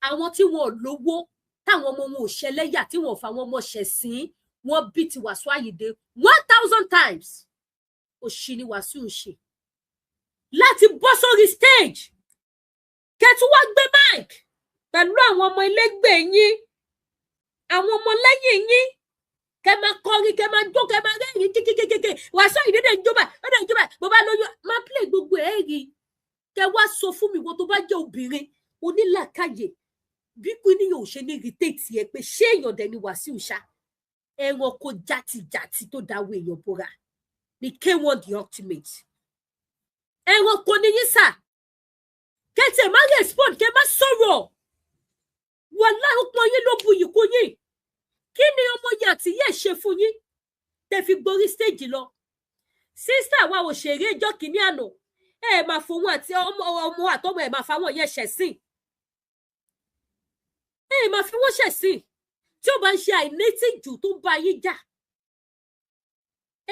àwọn tí wọn ò lówó táwọn ọmọ wọn ò ṣẹlẹ́yà tí wọn ò fa wọn ọmọ ṣẹ̀sìn wọn bí ti Wasiu Ayinde 1000 times òṣì ni Wasiu ń ṣe láti bọ́ sórí stage kẹtù wá gbé mic pẹ̀lú àwọn ọmọ ẹlẹ́gbẹ́ yín àwọn ọmọ lẹ́yìn yín kẹ máa kọrin kẹ máa jó kẹ máa rẹ́rìn kékékékéké Wasiu Ayinde dẹ̀ ń jó báyìí bó bá lóyún máa play gbogbo ẹ̀ rí kẹ wá sọ fún mi wọn tó bá jẹ́ obìnrin onílàkàyè bí kú níyàn ò ṣe ní irritate yẹ pé ṣé èèyàn dẹ̀ ni Wasiu ṣá ẹranko játijàti tó dáwọ́ èèyàn bóra ni K1 the ultimate ẹranko ni yín sà kẹtẹ má respond kẹ má sọ̀rọ̀ wàláhì ọpọ́n yín ló bu yìí kú yín kí ni ọmọ yìí àti yẹ ṣe fún yín tẹ́ fi gborí stage lọ sísítà wa òṣèré ẹjọ́ kìíní àná ẹ máa fowó àti ọmọ àtọmọ ẹ máa fáwọn yẹn ṣẹ̀sìn ẹ máa fi wọ́n ṣẹ̀sìn tí ó bá ń ṣe àìnítìjú tó ń bá yín jà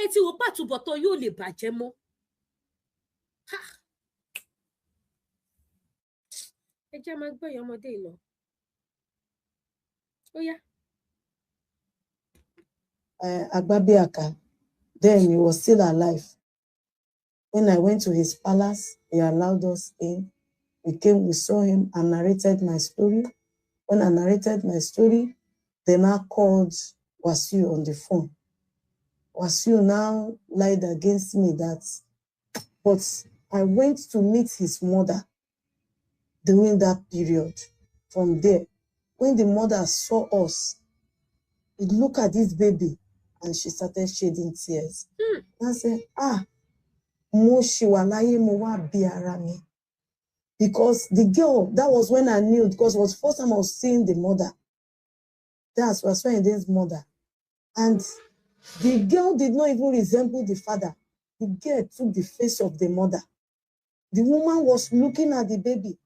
ẹ ti wò pàtúbọ̀tán yóò lè bàjẹ́ mọ́ ẹ jẹ́ máa gbọ́ ìyá ọmọdé lọ ó yá. Agbabiaka, then he was still alive. When I went to his palace, he allowed us in. We came, we saw him and narrated my story. when I narrated my story, then I called Wasiu on the phone. Wasiu now lied against me that, but I went to meet his mother during that period. From there, when the mother saw us, he looked at this baby and she started shedding tears. I said, mo ṣì wà láyé, mo wá bí ara mi. Because the girl, that was when I knew, because it was the first time I was seeing the mother. That's Wasiu Ayinde's mother. And the girl did not even resemble the father. The girl took the face of the mother. The woman was looking at the baby.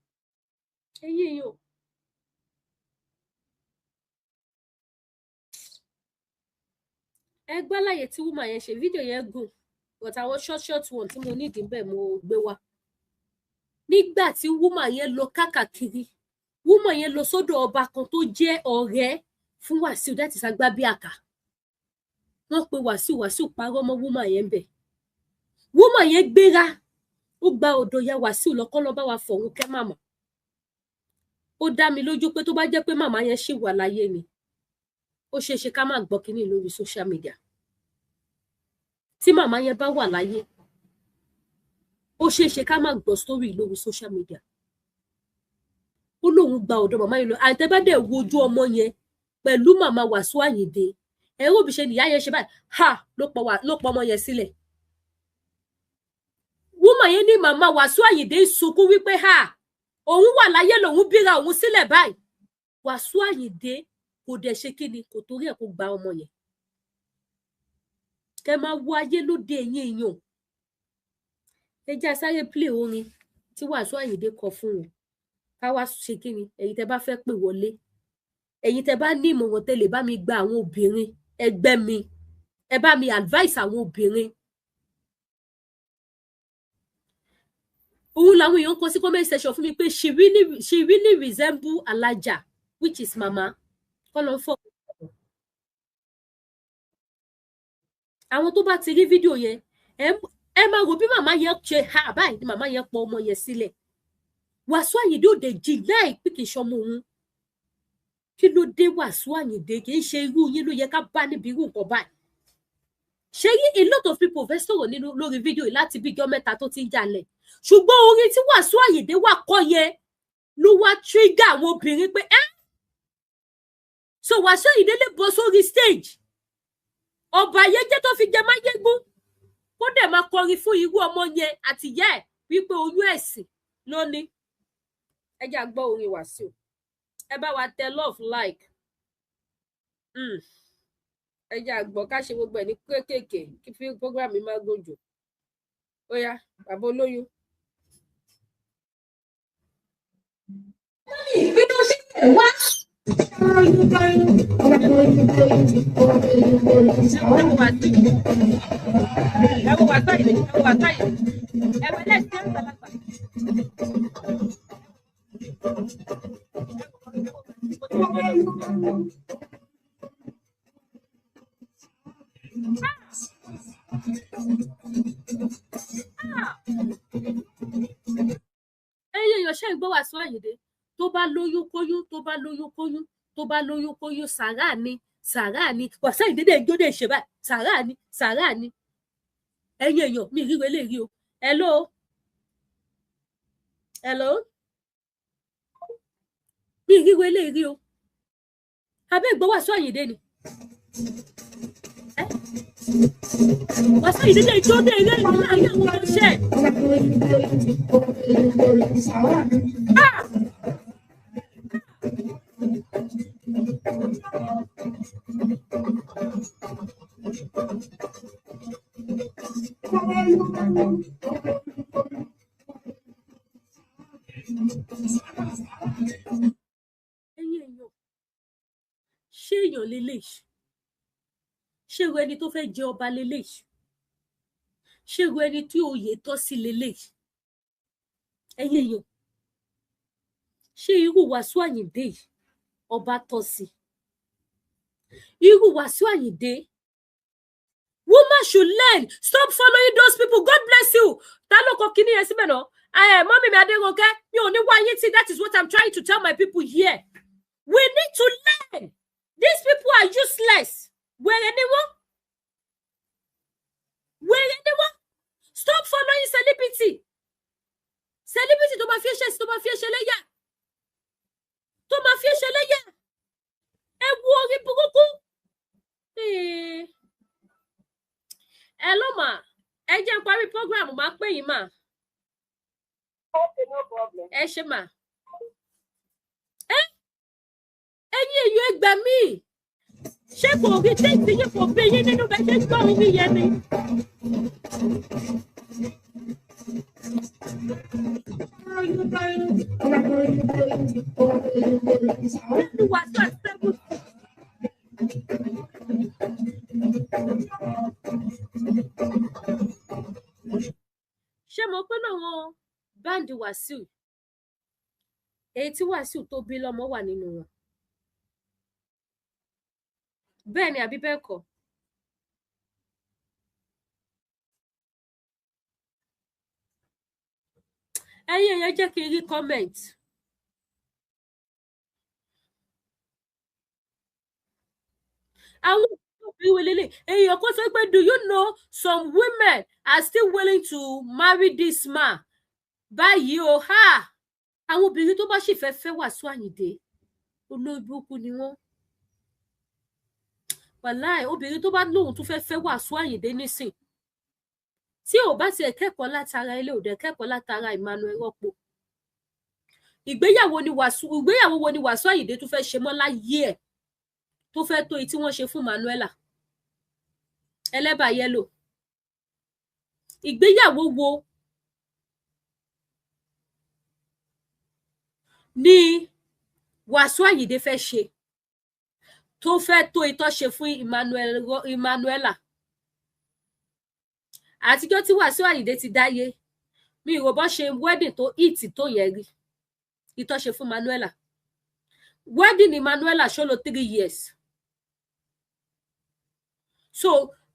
Ẹ gbọ́ láyé tí woman yẹn ṣe fídíò yẹn gùn, but àwọn short one tí mo ní ìdínbẹ̀ mo gbé wá. Nígbà tí woman yẹn lọ káàkiri, woman yẹn lọ sọ́dọ̀ ọba kan tó jẹ́ ọ̀rẹ́ fún Wasiu, that is Agbabiaka. Wọ́n pe Wasiu parọ́ mọ́ woman yẹn bẹ̀. Woman yẹn gbéra, ó gba ọ̀dọ̀ ya Wasiu lọ́kọ́ lọ bá wa fọ̀run kẹ́ màmá. Ó dá mi lójú pé tó bá jẹ́ pé màmá yẹn ṣì wà láyé ni, ó ṣeé ṣe ká má gbọ́ kíní lórí social media. Tí màmá yẹn bá wà láyé, ó ṣeé ṣe ká má gbọ́ story lórí social media. Ó lóun gba ọ̀dọ̀ màmá yẹn lọ, àtẹ bá dẹ̀ wojú ọmọ yẹn pẹ̀lú màmá Wasiu Ayinde, ẹ̀rọ bí ṣe nìyá yẹn ṣe báyìí, ló pọ̀ ọmọ yẹn sílẹ̀. Woman yẹn ní màmá Wasiu Ayinde sunkún wípé òun wà láyé lòun bíra òun sílẹ̀ báyìí. Wasiu Ayinde kò dẹ̀ ṣe kíni, kò torí ẹ̀ kó gba ọmọ yẹn. Kẹ́ máa wo ayé lóde ẹ̀yin èèyàn. Ẹ jẹ́ sáré play orin tí Wasiu Ayinde kọ fún wọn. Ká wá ṣe kíni, ẹ̀yin tẹ́ bá fẹ́ pè wọlé. Ẹ̀yin tẹ́ bá ní ìmọ̀ràn tẹ́ lè bá mi gba àwọn obìnrin ẹgbẹ́ mi. Ẹ bá mi advice àwọn obìnrin. Òun làwọn èèyàn kọ sí comment section fún mi pé she really resemble Alaja, which is mama. Kọ́lọ́ fọ́. Àwọn tó bá ti rí fídíò yẹn, ẹ máa rò bí màmá yẹn ṣe báyìí ni màmá yẹn pọ̀ ọmọ yẹn sílẹ̀. Wasiu Ayinde ò dé deny pé kì í ṣọmọ òun. Kí ló dé Wasiu Ayinde? Kì í ṣe irú yín ló yẹ ká bá níbi irú nǹkan báyìí. Ṣé a lot of people fẹ́ sọ̀rọ̀ nínú lórí fídíò yìí láti bí ọjọ́ mẹ́ta tó ti ń jalè. Ṣùgbọ́n orin tí Wasiu Ayinde wà kọ yẹn ló wá trigger àwọn obìnrin pé so Wasiu Ayinde lè bọ́ sórí stage. Ọba yẹn jẹ́ tó fi jẹ máyégún. Kó dẹ̀ máa kọrin fún irú ọmọ yẹn àti ìyá ẹ̀ wípé oyún ẹ̀sìn ló ní. Ẹ jẹ́ á gbọ́ orin Wasiu. Ẹ bá wa tẹ love like. Ẹ jẹ́ á gbọ́ ká ṣe gbogbo ẹ̀ ní kéékèèké kí fi program mi máa gbòjò. Ó yá, bàbá olóyún. Ìpinnu sí wá. Èèyàn ṣe ń gbọ́ Wasiu Ayinde tó bá lóyún kóyún, tó bá lóyún kóyún, tó bá lóyún kóyún, sàrà ni Wasiu Ayinde dé gbódè ṣe báyìí, sàrà ni ẹ̀yin èèyàn mi ríro eléyìí o. Hello mi ríro eléyìí o. Abẹ́ gbọ́ Wasiu Ayinde ni. Wasiu Ayinde dé gbódè eré ìlú ayé àwọn ọ̀ṣẹ́. Ṣé èèyàn lélẹ́yìí? Ṣé irú ẹni tó fẹ́ jẹ ọba lélẹ́yìí? Ṣé irú ẹni tí oyè tọ́ sí lélẹ́yìí? Ẹ̀yin èèyàn, ṣé irú Wasiu Ayinde yìí ọba tọ́ sí? Irú Wasiu Ayinde, woman should learn. Stop following those people. God bless you. Ta ló kọ kíní yẹn síbẹ̀ náà? Mọ́mí mi Adérónkẹ́, mi ò ní wá yín tí. That is what I'm trying to tell my people here. We need to learn. These people are useless. Where anyone? Stop following celebrity. Celebrity tó máa fi ṣe lẹ́yà. Tó máa fi ṣe lẹ́yà. Ẹ wo orí burúkú. Hello ma. Ẹ jẹ́ n parí program máa pè yín ma. Okay, no problem. Ẹ ṣé ma. Ẹ̀yin èèyàn ẹ gbà mí. Ṣé kò rí téèpì yín kò bí yín nínú bẹ́ẹ̀ ṣe ń gbọ́ orí yẹn ni? Ṣé mo pé náà wọn báńdì Wàsíù èyí tí Wàsíù tó bí lọ́mọ wà nínú wọn? Bẹ́ẹ̀ ni àbí bẹ́ẹ̀ kọ́? Ẹ̀yin èèyàn jẹ́ kí n rí comment. Àwọn èèyàn kò sọ pé do you know some women are still willing to marry this man? Báyìí o ha! Àwọn obìnrin tó bá sì fẹ́ Wàsíù Àyìndé olórí burúkú ni wọ́n. Wàláì obìnrin tó bá lóhun tó fẹ́ Wàsíù Àyìndé nísìn tí ò bá tiẹ̀ kẹ́kọ̀ọ́ látara ilé òde kẹ́kọ̀ọ́ látara Emmanuel Rọ́pò. Ìgbéyàwó wo ni Wàsíù Àyìndé tó fẹ́ ṣe mọ́ láyé ẹ̀ tó fẹ́ tó èyí tí wọ́n ṣe fún Manuela ẹlẹ́bà yẹ́lò. Ìgbéyàwó wo ni Wàsíù Àyìndé fẹ́ ṣe tó fẹ́ tó ìtọ́ ṣe fún Emmanuela? Àtijọ́ tí Wàsíù Àyìndé ti dáyé mi ò bọ́ ṣe wedding tó ìtì tó yẹ rí ìtọ́ ṣe fún Manuela. Wedding ni Manuela ṣó lò 3 years. So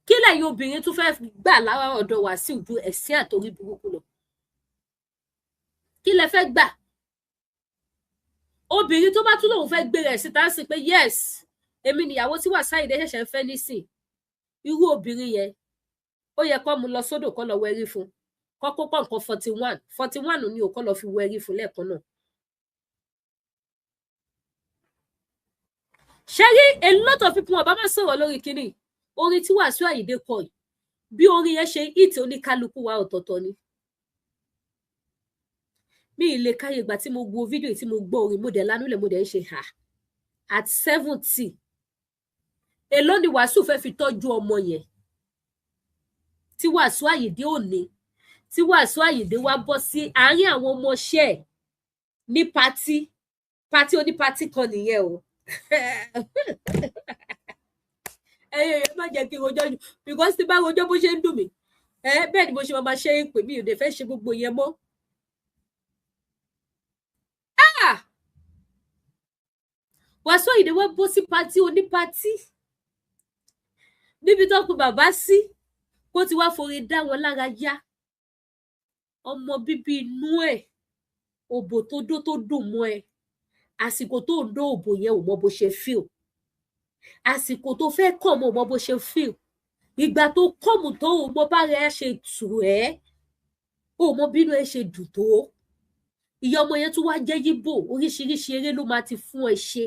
kí lẹ́yìn obìnrin tó fẹ́ gbà lára ọ̀dọ̀ Wàsíù ju ẹ̀sìn àtòrí burúkú lọ? Kí lẹ fẹ́ gbà? Obìnrin tó bá tún lòun fẹ́ gbé rẹ̀ síta sí pé yes èmi nìyàwó tí Wàsíù Àyìndé ṣẹ̀ṣẹ̀ ń fẹ́ nísìn, irú obìnrin yẹn ó yẹ kó mú lọ sódò kó lọ wẹrí fún kó kó pọ̀ nǹkan 41 ni ò kó lọ fi wẹrí fún lẹ́ẹ̀kan náà. Ṣé rí a lot of people wọn bá máa sọ̀rọ̀ lórí kínní orin tí Wàsíù Àyìndé kọ yìí bí orin yẹn ṣe hit oníkálukú wa ọ̀tọ̀ọ̀tọ̀ ni. Mi ì lè káyè ìgbà tí mo wo fídíò tí mo gbọ́ orin mo dẹ̀ lánúlẹ̀ mo dẹ̀ ń ṣe ha at 70 èló ni Wàsíù fẹ́ fi tọ́jú ọmọ yẹn tí Wàsíù Àyìndé ò ní, tí Wàsíù Àyìndé wá bọ́ sí àárín àwọn ọmọọṣẹ́ ẹ̀ ní pátí onípátí kan nìyẹn o. Ẹyẹ má jẹ́ kí n rojọ́ jù because tí bá rojọ́ bó ṣe ń dùn mí bẹ́ẹ̀ ni mo ṣe máa ṣe é pè mí ò dé fẹ́ ṣe gbogbo yẹn mọ́. Wàsíù Àyìndé wá bọ́ sí pátí onípátí níbi tó kù bàbá sí kó ti wá forí dá wọn lára yá. Ọmọ bíbí inú ẹ̀ òbò tó dó tó dùn mọ́ ẹ àsìkò tó ń dó òbò yẹn ò mọ bó ṣe feel, àsìkò tó fẹ́ kọ̀ mọ́ ò mọ bó ṣe feel, ìgbà tó kọ̀mù tó ò mọ bá rẹ̀ ṣe tù ẹ́ ò mọ bínú ẹ ṣe dùn tó. Ìyá ọmọ yẹn tún wá jẹ́ Yíbò oríṣiríṣi eré ló máa ti fún ẹ ṣe,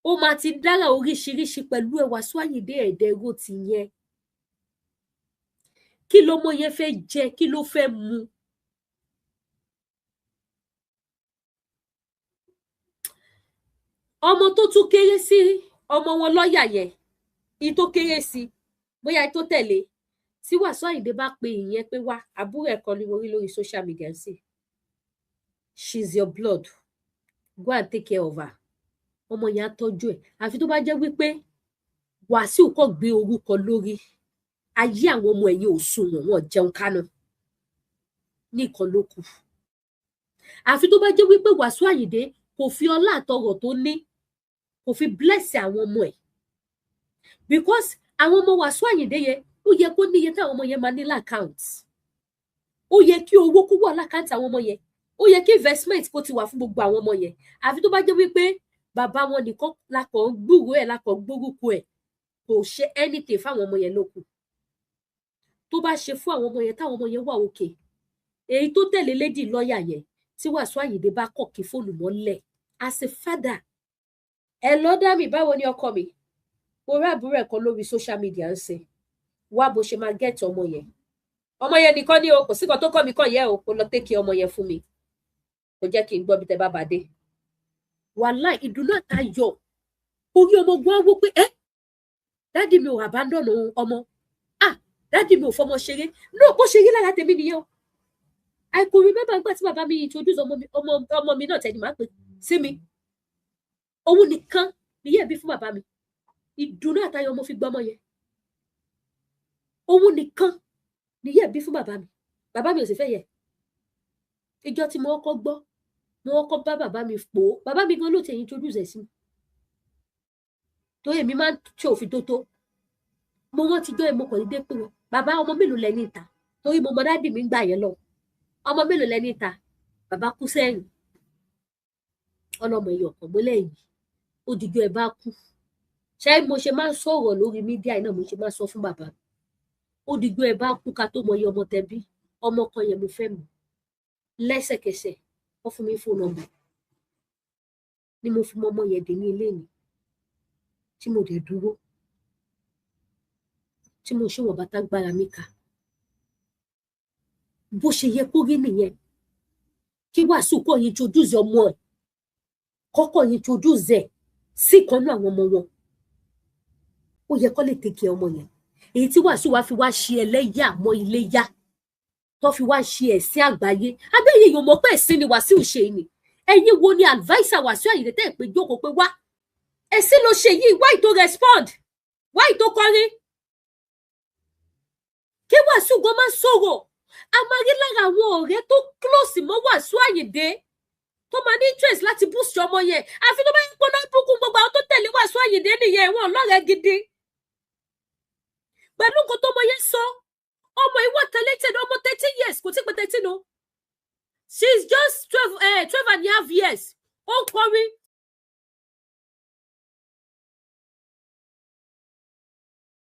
ó máa ti dára oríṣiríṣi pẹ̀lú ẹ. Wàsíù Àyìndé ẹ̀ẹ́dẹ́gbò ti yẹn kí lọmọ yẹn fẹ́ jẹ kí ló fẹ́ mu. Ọmọ tó tún kéré sí ọmọ wọn lọ́ọ̀yà yẹn ì tó kéré sí bóyá ì tó tẹ̀lé tí Wàsíù Àyìndé bá pe ìyẹn pé wá àbúrò ẹ̀kọ́ ni mo rí lórí social media sí, she's your blood, go and take care of her. Ọmọ yẹn á tọ́jú ẹ̀ àfi tó bá jẹ́ wípé Wàsíù kò gbé orúkọ lórí ayé àwọn ọmọ ẹ̀yìn òṣùwọ̀n wọn jẹun kánú nìkan ló kù. Àfi tó bá jẹ́ wípé Wàsíù Àyìndé kò fi ọlá àtọrọ̀ tó ní kò fi bless àwọn ọmọ ẹ̀ because àwọn ọmọ Wàsíù Àyìndé yẹn ó yẹ kó níye táwọn ọmọ yẹn máa ní lákàùnt, ó yẹ kí owó kó wà lákàùnt àwọn ọmọ yẹn ó yẹ kí investment kó ti wà fún gbogbo àwọn ọmọ yẹn àfi tó bá jẹ́ wípé bàbá wọn nìkan lakọ̀ ń gbúròó ẹ̀ lakọ̀ ń gbórúkọ ẹ̀ kò ṣe anything fáwọn ọmọ yẹn lókun tó bá ṣe fún àwọn ọmọ yẹn táwọn ọmọ yẹn wà òkè èyí tó tẹ̀lé lady lọ́ọ̀yà yẹn tí Wasiu Ayinde bá kọ̀ kí fóònù mọ́lẹ̀ as a father ẹ lọ́dà mi báwo ni ọkọ mi mo rí àbúrò ẹ̀ kan lórí social media ń ṣe wá bó ṣe máa gẹ̀ẹ́tì ọmọ yẹn nìkan ni o kò sí kan tó kọ́ mi kọ́ yẹ o kò lọ tẹ́kì ọmọ yẹn fún mi kò jẹ́ kí n gbọ́ bí tẹ bá bàdé wàhálà ìdùnnú àtayọ̀ orí ọmọ gbọ́n wó pé dádì mi ò abandon ọmọ dádì mi ò fọmọ ṣeré náà bó ṣe rí lára tèmi nìyẹn o I could remember nígbà tí bàbá mi introduce ọmọ mi náà tẹ̀lé máa pè sí mi òun nìkan nìyẹn bí fún bàbá mi ìdùnnú àtayọ̀ ọmọ fi gbọ́ ọmọ yẹn òun nìkan nìyẹn bí fún bàbá mi ò sì fẹ́ yẹ ìjọ tí mo kọ́kọ́ gbọ́ mo kọ́kọ́ bá bàbá mi pò ó bàbá mi gan ló ti introduce ẹ̀ sí mi tó èmi máa ń ṣe òfin tó mo rántí jọ́ ẹ̀ mo kàn ní dé pé wọn bàbá ọmọ mélòó lẹ́ni ìta torí mo mọ dádì mi ń gbà yẹn lọ ọmọ mélòó lẹ́ni ìta bàbá kú sẹ́yìn ọlọ́mọ ẹ̀yọ̀ kan mọ́lẹ̀ yìí ó dìjọ́ ẹ̀ bá kú ṣé mo ṣe máa ń sọ̀rọ̀ lórí mídíà náà mo ṣe máa ń sọ fún bàbá mi ó dìjọ́ ẹ̀ bá kú ká tó mọ iye ọmọ tẹbí ọmọ kan yẹn mo fẹ́ mọ̀ lẹ́sẹ̀kẹsẹ̀ wọ́n fún mi fóònù ọmọ ni mo fi mọ ọmọ yẹn dé ní ilé mi tí mo dẹ̀ dúró tí mo ṣe wọ̀n bàtà gbára mi ká bó ṣe yẹ kó rí nìyẹn kí Wasiu kọ́ introduce ọmọ ẹ̀ kọ́kọ́ introduce ẹ̀ sí ìkànnì àwọn ọmọ wọn ó yẹ kó lè tẹ̀kẹ́ ọmọ yẹn èyí tí Wasiu wá fi wá ṣe ẹlẹ́yà mọ́ ilé yá tó fi wá ṣe ẹ̀sìn àgbáyé abẹ́yẹ èèyàn mọ̀ pé ẹ̀sìn ni Wasiu ṣe ni ẹ̀yin wo ni adviser Wasiu Ayinde tẹ́ ẹ̀ pé jókòó pé wá ẹ̀sìn ló ṣe yìí why to respond why to kọrin kí Wasiu gan máa sọ̀rọ̀ a máa rí lára àwọn ọ̀rẹ́ tó close mọ́ Wasiu Ayinde tó máa ní interest láti boost ọmọ yẹn àfi tó bá ń pọnà búkún gbogbo àwọn tó tẹ̀lé Wasiu Ayinde nìyẹn wọn lọ́rẹ̀ẹ́ gidi pẹ̀lú nǹkan tó mọ yẹn sọ ọmọ ìwọ talented ọmọ 13 years kò tí pé 13 o she's just 12 and a half years ó ń kọrin